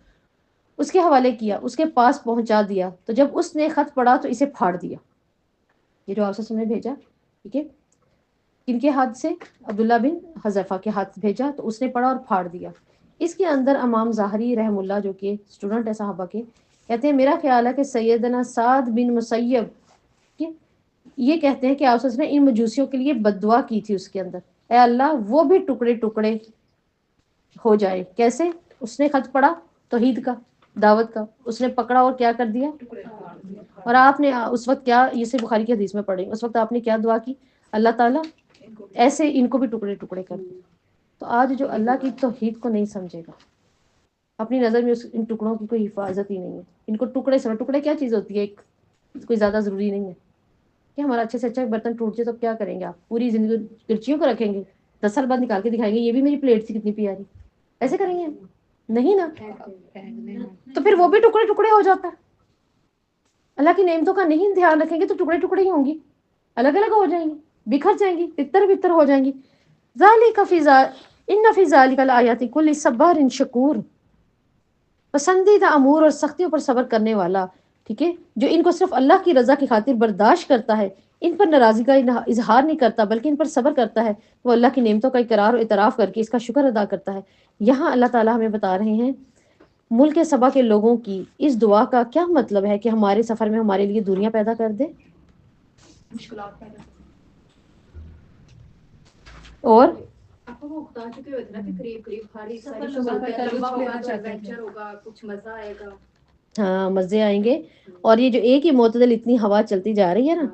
اس کے حوالے کیا، اس کے پاس پہنچا دیا. تو جب اس نے خط پڑھا تو اسے پھاڑ دیا. یہ جو آپ سے نے بھیجا، ٹھیک ہے، کن کے ہاتھ سے؟ عبداللہ بن حذیفہ کے ہاتھ بھیجا تو اس نے پڑھا اور پھاڑ دیا. اس کے اندر امام ظاہری رحم اللہ جو کہ اسٹوڈنٹ ہے صحابہ کے، کہتے ہیں میرا خیال ہے کہ سیدنا سعد بن مسیب یہ کہتے ہیں کہ آپ نے ان مجوسیوں کے لیے بد دعا کی تھی اس کے اندر، اے اللہ وہ بھی ٹکڑے ٹکڑے ہو جائے. کیسے؟ اس نے خط پڑھا توحید کا، دعوت کا، اس نے پکڑا اور کیا کر دیا. اور آپ نے اس وقت کیا، یہ سے بخاری کی حدیث میں پڑھیں، اس وقت آپ نے کیا دعا کی، اللہ تعالیٰ ایسے ان کو بھی ٹکڑے ٹکڑے کر دیا. تو آج جو اللہ کی توحید کو نہیں سمجھے گا، اپنی نظر میں ان ٹکڑوں کی کوئی حفاظت ہی نہیں ہے. ان کو ٹکڑے سمجھ، ٹکڑے کیا چیز ہوتی ہے، ایک کوئی زیادہ ضروری نہیں ہے کہ ہمارا اچھے سے اچھا برتن ٹوٹ جائے تو کیا کریں گے آپ؟ پوری زندگی کرچیوں کو رکھیں گے، 10 سال بعد نکال کے دکھائیں گے یہ بھی میری پلیٹ تھی کتنی پیاری، ایسے کریں گے؟ نہیں نا. تو پھر وہ بھی ٹکڑے ٹکڑے ہو جاتا ہے. اللہ کی نعمتوں کا نہیں دھیان رکھیں گے تو ٹکڑے ٹکڑے ہی ہوں گی، الگ الگ ہو جائیں گی، بکھر جائیں گی، تتر بتر ہو جائیں گی. ذالک فی ان فی ذالک لآیات کل صبار شکور، پسندیدہ امور اور سختیوں پر صبر کرنے والا، ٹھیک ہے، جو ان کو صرف اللہ کی رضا کی خاطر برداشت کرتا ہے، ان پر ناراضی کا اظہار نہیں کرتا بلکہ ان پر صبر کرتا ہے، وہ اللہ کی نعمتوں کا اقرار اور اعتراف کر کے اس کا شکر ادا کرتا ہے. یہاں اللہ تعالیٰ ہمیں بتا رہے ہیں ملک سبا کے لوگوں کی اس دعا کا کیا مطلب ہے کہ ہمارے سفر میں ہمارے لیے دوریاں پیدا کر دے مشکلات پیدا اور آپ کو وہ بتا چکے ہوتے نا کہ قریب قریب ہر ایک سفر لمبا ہوگا تو چاہتے ہیں ایڈونچر ہوگا کچھ مزہ آئے گا ہاں مزے آئیں گے. اور یہ جو ایک ہی معتدل اتنی ہوا چلتی جا رہی ہے نا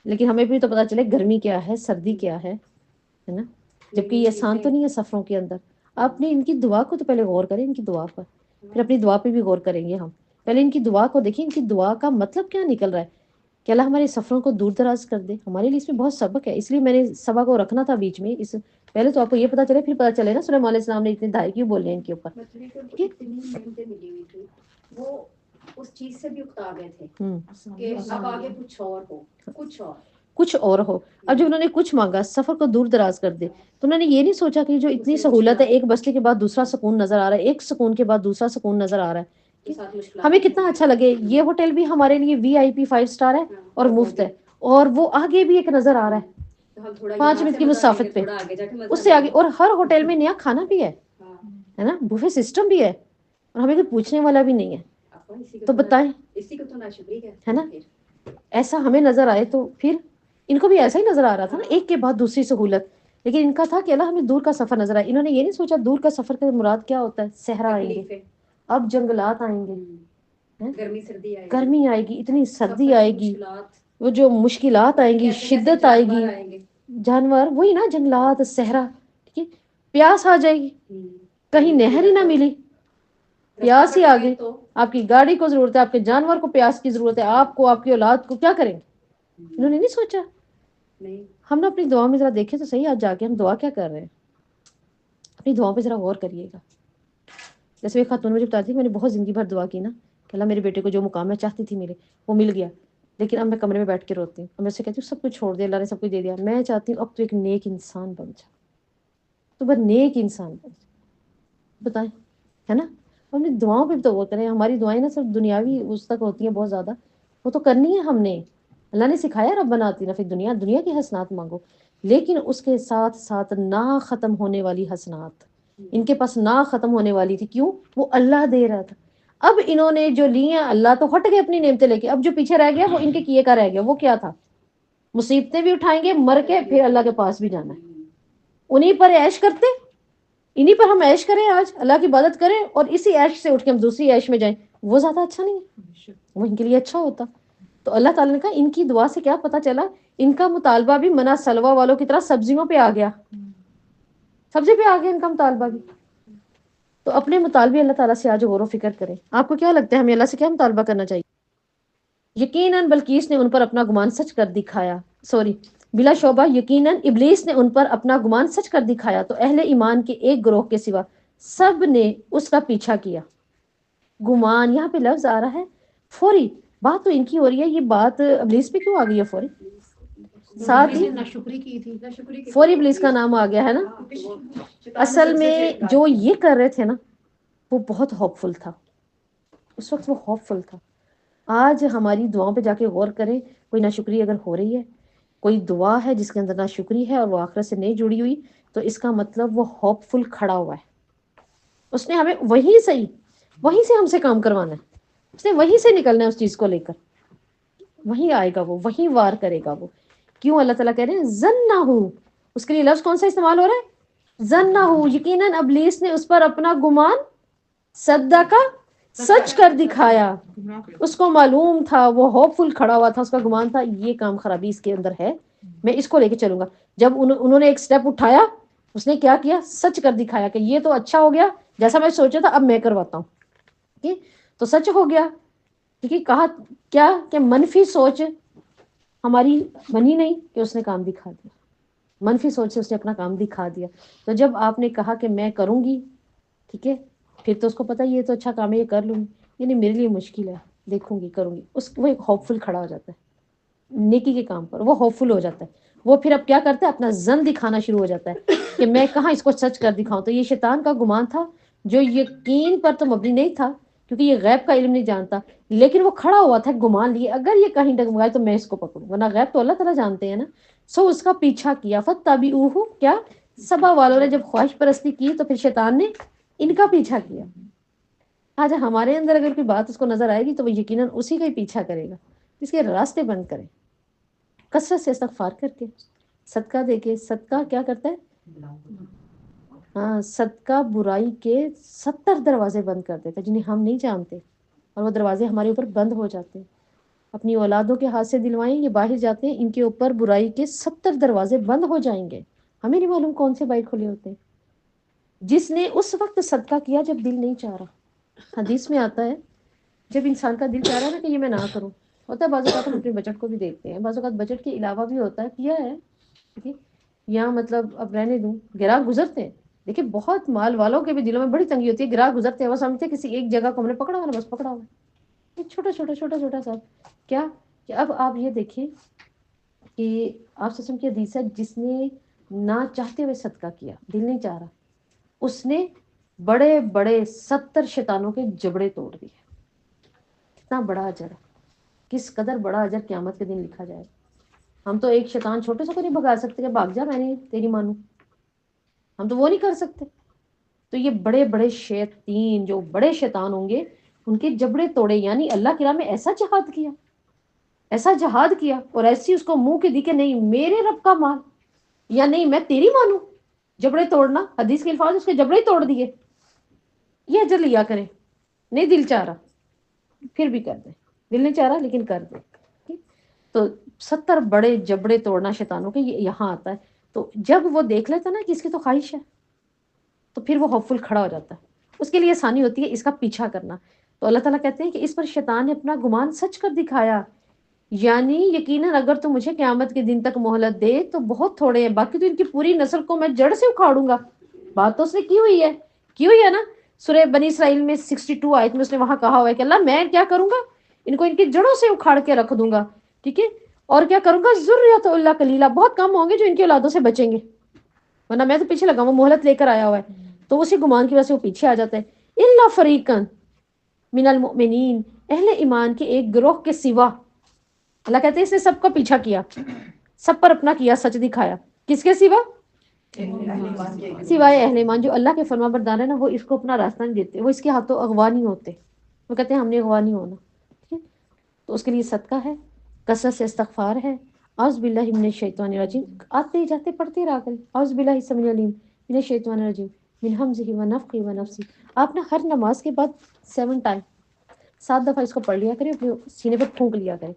لیکن ہمیں بھی تو پتا چلے گرمی کیا ہے سردی کیا ہے نا جبکہ یہ آسان تو نہیں ہے سفروں کے اندر. آپ نے ان کی دعا کو تو پہلے غور کریں ان کی دعا پر پھر اپنی دعا پہ بھی غور کریں گے ہم. پہلے ان کی دعا کو دیکھیں ان کی دعا کا مطلب کیا نکل رہا ہے کہ اللہ ہمارے سفروں کو دور دراز کر دے. ہمارے لیے اس میں بہت سبق ہے اس لیے میں نے سبق کو رکھنا تھا بیچ میں. اس پہلے تو آپ کو یہ پتا چلے پھر پتا چلے نا سلیمان علیہ السلام نے اتنے دھائے کیوں بولے ان کے اوپر. اتنی نعمتیں ملی ہوئی تھی وہ اس چیز سے بھی اکتا گئے تھے کہ اب آگے کچھ اور ہو کچھ اور ہو. اب جب انہوں نے کچھ مانگا سفر کو دور دراز کر دے تو انہوں نے یہ نہیں سوچا کہ جو اتنی سہولت ہے ایک بستی کے بعد دوسرا سکون نظر آ رہا ہے ایک سکون کے بعد دوسرا سکون نظر آ رہا ہے ہمیں کتنا اچھا لگے. یہ ہوٹل بھی ہمارے لیے VIP 5 سٹار ہے اور مفت ہے اور وہ آگے بھی ایک نظر آ رہا ہے 5 منٹ کی مسافت پہ اس سے آگے. اور ہر ہوٹل میں نیا کھانا بھی ہے نا بوفے سسٹم بھی ہے اور ہمیں کوئی پوچھنے والا بھی نہیں ہے. تو بتائیں ہے نا ایسا ہمیں نظر آئے تو پھر ان کو بھی ایسا ہی نظر آ رہا تھا نا ایک کے بعد دوسری سہولت. لیکن ان کا تھا کہ اللہ ہمیں دور کا سفر نظر آئے. انہوں نے یہ نہیں سوچا دور کا سفر کا مراد کیا ہوتا ہے صحرا آئیں گے اب جنگلات آئیں گے گرمی آئے گی اتنی سردی آئے گی وہ جو مشکلات آئیں گی شدت آئے گی جانور وہی نا جنگلات صحرا ٹھیک ہے. پیاس آ جائے گی کہیں نہر ہی نہ ملی پیاس ہی آ گئی آپ کی گاڑی کو ضرورت ہے آپ کے جانور کو پیاس کی ضرورت ہے آپ کو آپ کی اولاد کو کیا کریں گے. انہوں نے نہیں سوچا. ہم نے اپنی دعا میں ذرا دیکھے تو صحیح آج جا کے ہم دعا کیا کر رہے ہیں اپنی دعاؤں پہ ذرا غور کریے گا. جیسے ایک خاتون مجھے بتاتی تھی میں نے بہت زندگی بھر دعا کی نا کہ اللہ میرے بیٹے کو جو مقام میں چاہتی تھی ملے وہ مل گیا لیکن اب میں کمرے میں بیٹھ کے روتی ہوں اور میں اسے کہتی ہوں سب کچھ چھوڑ دے اللہ نے سب کچھ دے دیا میں چاہتی ہوں اب تو ایک نیک انسان بن جا تو بس نیک انسان بن جا. بتائیں ہے نا ہم نے دعاؤں پہ بھی تو غور کریں. ہماری دعائیں نا صرف دنیاوی اس تک ہوتی ہیں بہت زیادہ وہ تو کرنی ہے ہم نے. اللہ نے سکھایا ربنا آتنا فی الدنیا دنیا کی حسنات مانگو لیکن اس کے ساتھ ساتھ نہ ختم ہونے والی حسنات ان کے پاس نہ ختم ہونے والی تھی. کیوں وہ اللہ دے رہا تھا. اب انہوں نے جو لیے اللہ تو ہٹ گئے اپنی نعمتیں لے کے اب جو پیچھے رہ گیا وہ ان کے کیے کا رہ گیا. وہ کیا تھا مصیبتیں بھی اٹھائیں گے مر کے پھر اللہ کے پاس بھی جانا ہے. انہیں پر عیش کرتے انہیں پر ہم عیش کریں آج اللہ کی عبادت کریں اور اسی عیش سے اٹھ کے ہم دوسری عیش میں جائیں وہ زیادہ اچھا نہیں ہے وہ ان کے لیے اچھا ہوتا. تو اللہ تعالیٰ نے کہا ان کی دعا سے کیا پتا چلا ان کا مطالبہ بھی منا سلوا والوں کی طرح سبزیوں پہ آ گیا سبزی پہ آ گیا ان کا مطالبہ بھی. تو اپنے مطالبے اللہ تعالیٰ سے آج غور و فکر کریں. آپ کو کیا لگتا ہے ہمیں اللہ سے کیا مطالبہ کرنا چاہیے. یقیناً بلقیس نے ان پر اپنا گمان سچ کر دکھایا بلا شعبہ یقیناً ابلیس نے ان پر اپنا گمان سچ کر دکھایا تو اہل ایمان کے ایک گروہ کے سوا سب نے اس کا پیچھا کیا. گمان یہاں پہ لفظ آ رہا ہے فوری. بات تو ان کی ہو رہی ہے یہ بات ابلیس پہ کیوں آ گئی ہے فوری ساتھ ہی ناشکری کی تھی فوری ابلیس کا نام آ گیا ہے نا. اصل میں جو یہ کر رہے تھے نا وہ بہت ہوپ فل تھا اس وقت وہ ہوپ فل تھا. آج ہماری دعاؤں پہ جا کے غور کریں کوئی ناشکری اگر ہو رہی ہے کوئی دعا ہے جس کے اندر ناشکری ہے اور وہ آخرت سے نہیں جڑی ہوئی تو اس کا مطلب وہ ہوپ فل کھڑا ہوا ہے. اس نے ہمیں وہیں سے ہم سے کام کروانا ہے. اس نے وہیں سے نکلنا ہے اس چیز کو لے کر وہیں آئے گا وہ وہیں وار کرے گا وہ. کیوں اللہ تعالیٰ کہہ رہے ہیں ظنہ اس کے لیے لفظ کون سا استعمال ہو رہا ہے ظنہ یقیناً ابلیس نے اس پر اپنا گمان صدقہ سچ کر دکھایا. اس کو معلوم تھا وہ ہوپ فل کھڑا ہوا تھا اس کا گمان تھا یہ کام خرابی اس کے اندر ہے میں اس کو لے کے چلوں گا. جب انہوں نے ایک سٹیپ اٹھایا اس نے کیا کیا سچ کر دکھایا کہ یہ تو اچھا ہو گیا جیسا میں سوچا تھا اب میں کرواتا ہوں. ٹھیک تو سچ ہو گیا. ٹھیک کہا کیا کہ منفی سوچ ہماری بنی نہیں کہ اس نے کام دکھا دیا. منفی سوچ سے اس نے اپنا کام دکھا دیا. تو جب آپ نے کہا کہ میں کروں گی ٹھیک ہے پھر تو اس کو پتا یہ تو اچھا کام ہے یہ کر لوں گی یعنی میرے لیے مشکل ہے دیکھوں گی کروں گی وہ ایک ہوپ فل کھڑا ہو جاتا ہے نیکی کے کام پر. وہ ہوپ فل ہو جاتا ہے. وہ پھر اب کیا کرتا ہے اپنا ظن دکھانا شروع ہو جاتا ہے کہ میں کہاں اس کو سچ کر دکھاؤں. تو یہ شیطان کا گمان تھا جو یقین پر تو مبنی نہیں تھا کیونکہ یہ غیب کا علم نہیں جانتا لیکن وہ کھڑا ہوا تھا گمان لیے اگر یہ کہیں ڈگمگائے تو میں اس کو پکڑوں ورنہ غیب تو اللہ تعالیٰ جانتے ہیں نا. سو اس کا پیچھا کیا فتبعوہ کیا سبا والوں نے جب خواہش پرستی کی تو پھر شیطان نے ان کا پیچھا کیا. آج ہمارے اندر اگر کوئی بات اس کو نظر آئے گی تو وہ یقیناً اسی کا ہی پیچھا کرے گا. اس کے راستے بند کریں، کثرت سے استغفار کر کے صدقہ دے کے. صدقہ کیا کرتا ہے؟ ہاں، صدقہ برائی کے 70 دروازے بند کر دیتا ہے جنہیں ہم نہیں جانتے، اور وہ دروازے ہمارے اوپر بند ہو جاتے ہیں. اپنی اولادوں کے ہاتھ سے دلوائیں، یہ باہر جاتے ہیں، ان کے اوپر برائی کے 70 دروازے بند ہو جائیں گے. ہمیں نہیں معلوم کون سے باہر کھلے ہوتے ہیں. جس نے اس وقت صدقہ کیا جب دل نہیں چاہ رہا. حدیث میں آتا ہے جب انسان کا دل چاہ رہا ہے نا کہ یہ میں نہ کروں، ہوتا ہے بعض اوقات ہم اپنے بجٹ کو بھی دیکھتے ہیں، بعض اوقات بجٹ کے علاوہ بھی ہوتا ہے کیا ہے ٹھیک ہے یا مطلب اب رہنے دوں. گراہک گزرتے ہیں، دیکھیں بہت مال والوں کے بھی دلوں میں بڑی تنگی ہوتی ہے. گراہک گزرتے ہیں، وہ سمجھتے ہیں کسی ایک جگہ کو ہم نے پکڑا ہوا نا، بس پکڑا ہوا ہے. یہ چھوٹا چھوٹا چھوٹا چھوٹا سا کیا کہ اب آپ یہ دیکھیں کہ آپ سسم کی حدیث ہے جس نے نہ چاہتے ہوئے صدقہ کیا، دل نہیں چاہ رہا، اس نے بڑے بڑے 70 شیطانوں کے جبڑے توڑ دیے. کتنا بڑا اجر ہے، کس قدر بڑا اجر قیامت کے دن لکھا جائے. ہم تو ایک شیطان چھوٹے سے کو نہیں بھگا سکتے کہ بھاگ جا میں نہیں تیری مانوں، ہم تو وہ نہیں کر سکتے. تو یہ بڑے بڑے شیاطین جو بڑے شیطان ہوں گے ان کے جبڑے توڑے، یعنی اللہ کی راہ میں ایسا جہاد کیا، ایسا جہاد کیا اور ایسی اس کو منہ کی دی کہ نہیں میرے رب کا مال یا نہیں میں تیری مانوں. جبڑے توڑنا حدیث کے الفاظ، اس کے جبڑے توڑ دیے. یہ اجر لیا کریں. نہیں دل چاہ رہا پھر بھی کر دیں، دل نہیں چاہ رہا لیکن کر دیں. تو 70 بڑے جبڑے توڑنا شیطانوں کے یہ یہاں آتا ہے. تو جب وہ دیکھ لیتا نا کہ اس کی تو خواہش ہے تو پھر وہ ہوپ فل کھڑا ہو جاتا ہے. اس کے لیے آسانی ہوتی ہے اس کا پیچھا کرنا. تو اللہ تعالیٰ کہتے ہیں کہ اس پر شیطان نے اپنا گمان سچ کر دکھایا، یعنی یقیناً اگر تو مجھے قیامت کے دن تک مہلت دے تو بہت تھوڑے ہیں، باقی تو ان کی پوری نسل کو میں جڑ سے اکھاڑوں گا. بات تو اس نے کی ہوئی ہے نا. سورہ بنی اسرائیل میں 62 آیت میں اس نے وہاں کہا ہوا ہے کہ اللہ میں کیا کروں گا، ان کو ان کی جڑوں سے اکھاڑ کے رکھ دوں گا. ٹھیک ہے، اور کیا کروں گا، ذریۃ اللہ کلیلہ، بہت کم ہوں گے جو ان کی اولادوں سے بچیں گے، ورنہ میں تو پیچھے لگا ہوں، مہلت لے کر آیا ہوا ہے. تو اسی گمان کی وجہ سے وہ پیچھے آ جاتا ہے. الا فریقا من المؤمنین، اہل ایمان کے ایک گروہ کے سوا. اللہ کہتے ہیں اس نے سب کا پیچھا کیا، سب پر اپنا کیا سچ دکھایا. کس کے سوا؟ سوائے اہل ایمان جو اللہ کے فرما بردار ہے نا، وہ اس کو اپنا راستہ نہیں دیتے، وہ اس کے ہاتھوں اغوا نہیں ہوتے. وہ کہتے ہیں ہم نے اغوا نہیں ہونا. ٹھیک ہے، تو اس کے لیے صدقہ ہے، کثرت سے استغفار ہے. اعوذ باللہ من الشیطان الرجیم، آتے جاتے پڑھتے رہا کریں. اعوذ باللہ السمیع العلیم من الشیطان الرجیم من ہمزہ ونفخہ ونفثہ. آپ نے ہر نماز کے بعد 7 ٹائم 7 دفعہ اس کو پڑھ لیا کریں، اپنے سینے پر پھونک لیا کریں.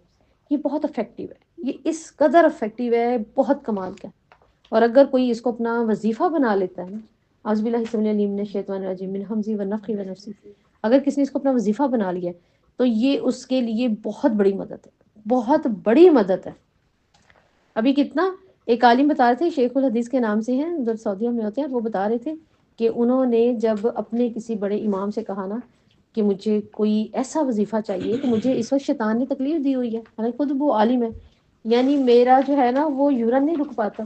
یہ بہت افیکٹو ہے، یہ اس قدر افیکٹو ہے، بہت کمال کا. اور اگر کوئی اس کو اپنا وظیفہ بنا لیتا ہے نا، اعوذ باللہ السمیع العلیم من الشیطان الرجیم من ہمزہ ونفخہ ونفثہ، اگر کسی نے اس کو اپنا وظیفہ بنا لیا ہے تو یہ اس کے لیے بہت بڑی مدد ہے، بہت بڑی مدد ہے. ابھی کتنا ایک عالم بتا رہے تھے، شیخ الحدیث کے نام سے ہیں، ادھر سعودیہ میں ہوتے ہیں، وہ بتا رہے تھے کہ انہوں نے جب اپنے کسی بڑے امام سے کہا نا کہ مجھے کوئی ایسا وظیفہ چاہیے کہ مجھے اس وقت شیطان نے تکلیف دی ہوئی ہے، حالانکہ خود وہ عالم ہے، یعنی میرا جو ہے نا وہ یورین نہیں رک پاتا،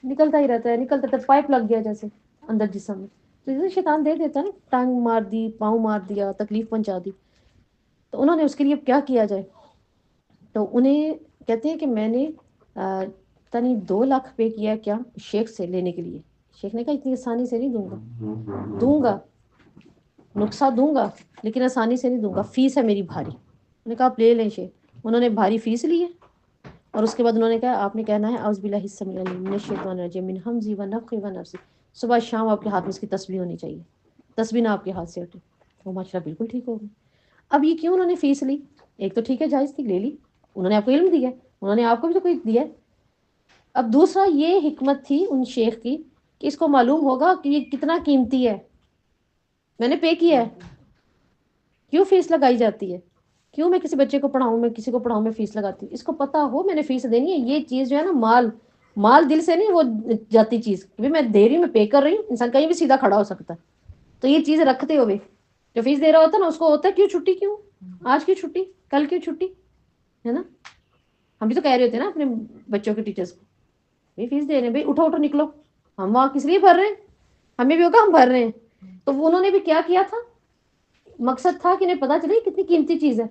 نکلتا ہی رہتا ہے، نکلتا تھا، پائپ لگ گیا جیسے اندر جسم میں. تو جیسے شیطان دے دیتا نا، ٹانگ مار دی، پاؤں مار دیا، تکلیف پہنچا دی. تو انہوں نے اس کے لیے کیا کیا جائے، تو انہیں کہتے ہیں کہ میں نے تنی 2 لاکھ پے کیا کیا شیخ سے لینے کے لیے. شیخ نے کہا اتنی آسانی سے نہیں دوں گا، نقصہ دوں گا لیکن آسانی سے نہیں دوں گا، فیس ہے میری بھاری. انہوں نے کہا آپ لے لیں شیخ. انہوں نے بھاری فیس لی ہے اور اس کے بعد انہوں نے کہا آپ نے کہنا ہے اعوذ باللہ السمیع العلیم من الشیطان الرجیم من ہمزہ ونفخہ ونفثہ. صبح شام آپ کے ہاتھ میں اس کی تسبیح ہونی چاہیے، تسبیح نہ آپ کے ہاتھ سے ہٹے. وہ ماشاءاللہ بالکل ٹھیک ہو گئی. اب یہ کیوں انہوں نے فیس لی؟ ایک تو ٹھیک ہے جائز تھی، لے لی، انہوں نے آپ کو علم دیا، انہوں نے آپ کو بھی تو کوئی دیا. اب دوسرا یہ حکمت تھی ان شیخ کی کہ اس کو معلوم ہوگا کہ یہ کتنا قیمتی ہے، میں نے پے کیا ہے، کیوں فیس لگائی جاتی ہے، کیوں میں کسی بچے کو پڑھاؤں، میں کسی کو پڑھاؤں، میں فیس لگاتی ہوں. اس کو پتا ہو میں نے فیس دینی ہے. یہ چیز جو ہے نا مال دل سے نہیں وہ جاتی چیز کہ میں دے رہی ہوں، میں پے کر رہی ہوں. انسان کہیں بھی سیدھا کھڑا ہو سکتا ہے. تو یہ چیز رکھتے ہوئے جو فیس دے رہا ہوتا ہے نا اس کو ہوتا ہے کیوں چھٹی، کیوں آج کیوں چھٹی، کل کیوں چھٹی ہے نا. ہم بھی تو کہہ رہے ہوتے ہیں نا اپنے بچوں کے ٹیچرز کو بھائی فیس دے رہے ہیں، بھائی اٹھو اٹھو نکلو، ہم وہاں کس لیے بھر رہے ہیں، ہمیں بھی ہوگا ہم بھر رہے ہیں. تو انہوں نے بھی کیا کیا تھا، مقصد تھا کہ انہیں پتا چلے کتنی قیمتی چیز ہے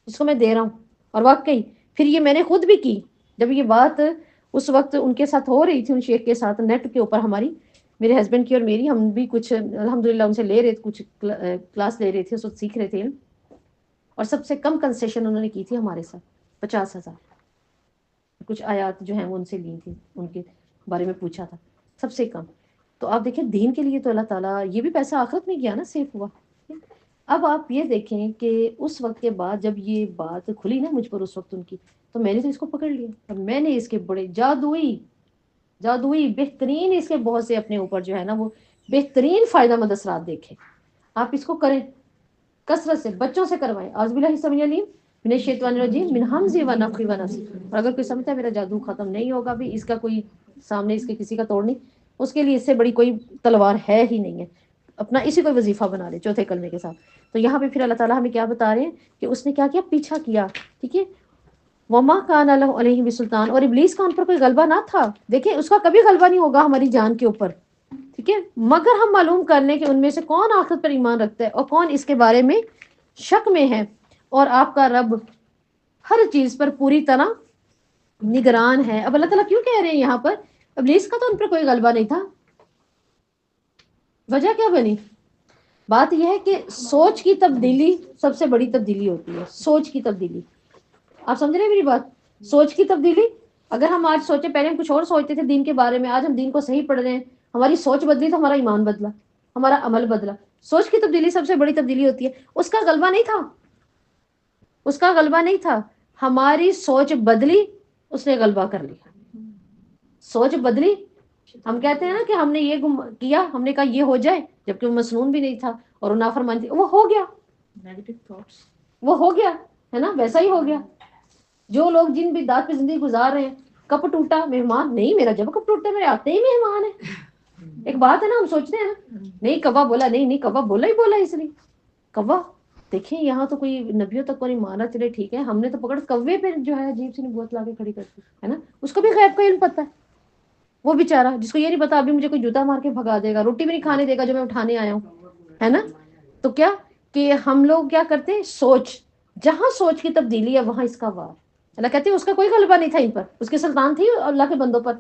جس کو میں دے رہا ہوں. اور واقعی پھر یہ میں نے خود بھی کی. جب یہ بات اس وقت ان کے ساتھ ہو رہی تھی، ان شیخ کے ساتھ نیٹ کے اوپر ہماری، میرے ہسبینڈ کی اور میری، ہم بھی کچھ الحمدللہ ان سے لے رہے تھے، کچھ کلاس لے رہے تھے، اس وقت سیکھ رہے تھے، اور سب سے کم کنسیشن انہوں نے کی تھی ہمارے ساتھ 50,000. کچھ آیات جو ہیں وہ ان سے لی تھی، ان کے بارے میں پوچھا تھا، سب سے کم. تو آپ دیکھیں دین کے لیے تو اللہ تعالیٰ، یہ بھی پیسہ آخرت میں گیا نا، سیف ہوا. اب آپ یہ دیکھیں کہ اس وقت کے بعد جب یہ بات کھلی نا مجھ پر اس وقت ان کی، تو میں نے تو اس کو پکڑ لیا، اور میں نے اس کے بڑے جادوئی بہترین اس کے بہت سے اپنے اوپر جو ہے نا وہ بہترین فائدہ مند اثرات دیکھے. آپ اس کو کریں کثرت سے، بچوں سے کروائیں. اعوذ باللہ السمیع العلیم من الشیطان الرجیم من ہمزہ ونفخہ ونفثہ. اور اگر کوئی سمجھتا ہے میرا جادو ختم نہیں ہوگا بھی، اس کا کوئی سامنے اس کے کسی کا توڑ نہیں، اس کے لیے اس سے بڑی کوئی تلوار ہے ہی نہیں ہے. اپنا اسی کو وظیفہ بنا لے چوتھے کلمے کے ساتھ. تو یہاں پہ پھر اللہ تعالیٰ ہمیں کیا بتا رہے ہیں کہ اس نے کیا کیا، پیچھا کیا. ٹھیک ہے، وما کان لہ علیہم بسلطان، اور ابلیس کا ان پر کوئی غلبہ نہ تھا. دیکھیں اس کا کبھی غلبہ نہیں ہوگا ہماری جان کے اوپر. ٹھیک ہے، مگر ہم معلوم کر لیں کہ ان میں سے کون آخرت پر ایمان رکھتا ہے اور کون اس کے بارے میں شک میں ہے. اور آپ کا رب ہر چیز پر پوری طرح نگران ہے. اب اللہ تعالیٰ کیوں کہہ رہے ہیں یہاں پر ابلیس کا تو ان پر کوئی غلبہ نہیں تھا؟ وجہ کیا بنی؟ بات یہ ہے کہ سوچ کی تبدیلی سب سے بڑی تبدیلی ہوتی ہے. سوچ کی تبدیلی، آپ سمجھ رہے ہیں میری بات؟ سوچ کی تبدیلی. اگر ہم آج سوچیں، پہلے ہم کچھ اور سوچتے تھے دین کے بارے میں، آج ہم دین کو صحیح پڑھ رہے ہیں، ہماری سوچ بدلی تو ہمارا ایمان بدلا، ہمارا عمل بدلا. سوچ کی تبدیلی سب سے بڑی تبدیلی ہوتی ہے. اس کا غلبہ نہیں تھا، اس کا غلبہ نہیں تھا. ہماری سوچ بدلی، اس نے غلبہ کر لیا. سوچ بدلی. ہم کہتے ہیں نا کہ ہم نے یہ کیا، ہم نے کہا یہ ہو جائے، جبکہ وہ مسنون بھی نہیں تھا اور وہ نافرمان تھی، وہ ہو گیا. نیگیٹو تھاٹس، وہ ہو گیا ہے نا، ویسا ہی ہو گیا. جو لوگ جن بھی دات پہ زندگی گزار رہے ہیں، کپ ٹوٹا مہمان نہیں، میرا جب کپ ٹوٹا میرے آتے ہی مہمان ہے. ایک بات ہے نا، ہم سوچتے ہیں نا، نہیں کوا بولا، نہیں کوا بولا ہی بولا اس لیے کوا. دیکھیں یہاں تو کوئی نبیوں تک کو نہیں مانا، چلے ٹھیک ہے، ہم نے تو پکڑ کوے پہ جو ہے عجیب سی نبوت لا کے کھڑی کرتی ہے نا. اس کو بھی غیب کا علم پتہ ہے. وہ بیچارہ جس کو یہ نہیں پتا ابھی مجھے کوئی جوتا مار کے بھگا دے گا، روٹی بھی نہیں کھانے دے گا جو میں اٹھانے آیا ہوں، ہے نا. تو کیا کہ ہم لوگ کیا کرتے ہیں، سوچ، جہاں سوچ کی تبدیلی ہے وہاں اس کا وار. اللہ کہتے ہیں اس کا کوئی غلبہ نہیں تھا ان پر. اس کی سلطان تھی اللہ کے بندوں پر؟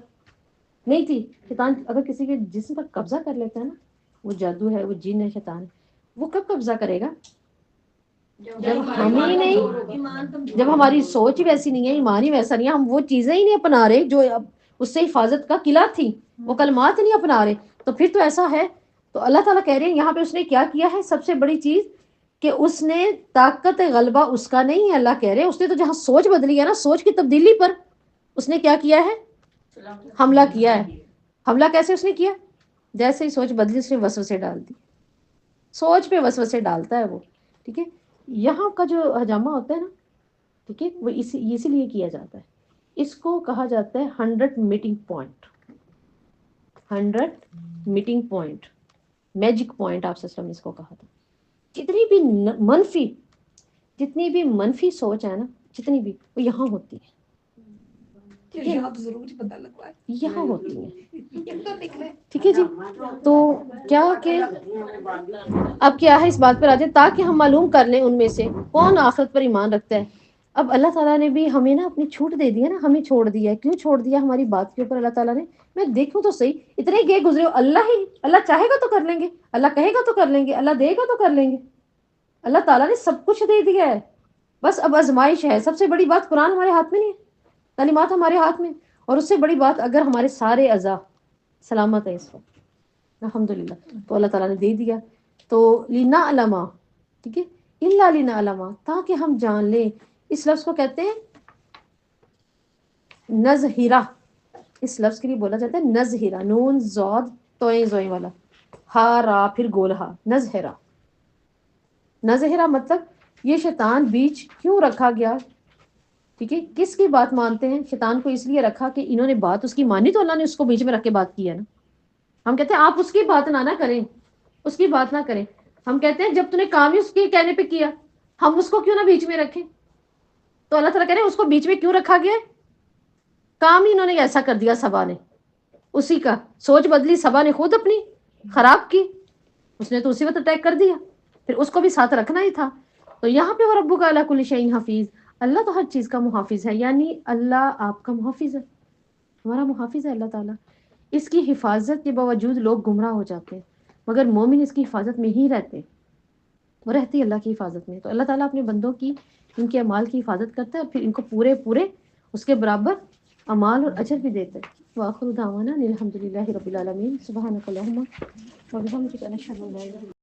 نہیں تھی. شیطان اگر کسی کے جسم پر قبضہ کر لیتا ہے نا، وہ جادو ہے، وہ جن ہے، شیطان ہے. وہ کب قبضہ کرے گا؟ جب ہم ہی نہیں، جب ہماری سوچ ہی ویسی نہیں ہے، ایمان ہی ویسا نہیں ہے، ہم وہ چیزیں ہی نہیں اپنا رہے جو اس سے حفاظت کا قلعہ تھی، وہ کلمات نہیں اپنا رہے، تو پھر تو ایسا ہے. تو اللہ تعالیٰ کہہ رہے ہیں یہاں پہ اس نے کیا کیا ہے، سب سے بڑی چیز کہ اس نے طاقت غلبہ اس کا نہیں ہے. اللہ کہہ رہے ہیں اس نے تو جہاں سوچ بدلی ہے نا، سوچ کی تبدیلی پر اس نے کیا کیا ہے، حملہ کیا ہے. حملہ کیسے اس نے کیا؟ جیسے ہی سوچ بدلی اس نے وسوسے ڈال دی. سوچ پہ وسوسے ڈالتا ہے وہ. ٹھیک ہے، یہاں کا جو ہجامہ ہوتا ہے نا، ٹھیک ہے، وہ اسی لیے کیا جاتا ہے. اس کو کہا جاتا ہے 100 meeting point. 100 meeting point, magic point آپ سسٹم نے اس کو کہا تھا. جتنی بھی منفی سوچ ہے نا، جتنی بھی، وہ یہاں ہوتی ہے. یہاں ہوتی ہے. ٹھیک ہے جی. تو کیا کہ اب کیا ہے، اس بات پر آ جائے تاکہ ہم معلوم کر لیں ان میں سے کون آخرت پر ایمان رکھتا ہے. اب اللہ تعالیٰ نے بھی ہمیں نا اپنی چھوٹ دے دی ہے نا، ہمیں چھوڑ دیا ہے. کیوں چھوڑ دیا ہماری بات کے اوپر اللہ تعالیٰ نے؟ میں دیکھوں تو صحیح، اتنے گئے گزرے ہو، اللہ چاہے گا تو کر لیں گے، اللہ کہے گا تو کر لیں گے، اللہ دے گا تو کر لیں گے. اللہ تعالیٰ نے سب کچھ دے دیا ہے، بس اب آزمائش ہے. سب سے بڑی بات قرآن ہمارے ہاتھ میں نہیں ہے، تعلیمات ہمارے ہاتھ میں. اور اس سے بڑی بات اگر ہمارے سارے اعضاء سلامت ہے اس وقت الحمدللہ، تو اللہ تعالیٰ نے دے دیا. تو لینا علما، ٹھیک ہے، اللہ لینا علما، تاکہ ہم جان لیں. اس لفظ کو کہتے ہیں نظہرہ. اس لفظ کے لیے بولا جاتا ہے نظہرہ، نون زاد توئیں زوئیں والا، ہا را پھر گول ہا، نظہرہ. نظہرہ مطلب یہ شیطان بیچ کیوں رکھا گیا؟ ٹھیک ہے، کس کی بات مانتے ہیں؟ شیطان کو اس لیے رکھا کہ انہوں نے بات اس کی مانی تو اللہ نے اس کو بیچ میں رکھ کے بات کی ہے نا. ہم کہتے ہیں آپ اس کی بات نہ کریں، اس کی بات نہ کریں. ہم کہتے ہیں جب تم نے کام ہی اس کے کہنے پہ کیا، ہم اس کو کیوں نہ بیچ میں رکھیں؟ تو اللہ تعالیٰ کہہ رہے ہیں اس کو بیچ میں کیوں رکھا گیا؟ کام ہی انہوں نے ایسا کر دیا سبا نے، اسی کا سوچ بدلی سبا نے، خود اپنی خراب کی، اس نے تو اسی وقت اٹیک کر دیا، پھر اس کو بھی ساتھ رکھنا ہی تھا. تو یہاں پہ وربک علی کل شیء حفیظ، اللہ تو ہر چیز کا محافظ ہے، یعنی اللہ آپ کا محافظ ہے، ہمارا محافظ ہے اللہ تعالیٰ. اس کی حفاظت کے باوجود لوگ گمراہ ہو جاتے ہیں، مگر مومن اس کی حفاظت میں ہی رہتے، وہ رہتے ہی اللہ کی حفاظت میں. تو اللہ تعالیٰ اپنے بندوں کی، ان کے اعمال کی حفاظت کرتا ہے اور پھر ان کو پورے پورے اس کے برابر اعمال اور اجر بھی دیتا ہے. وآخر دعوانا الحمد للہ رب العالمین. سبحانک اللہم و بحمدک، نشہد ان لا الہ الا انت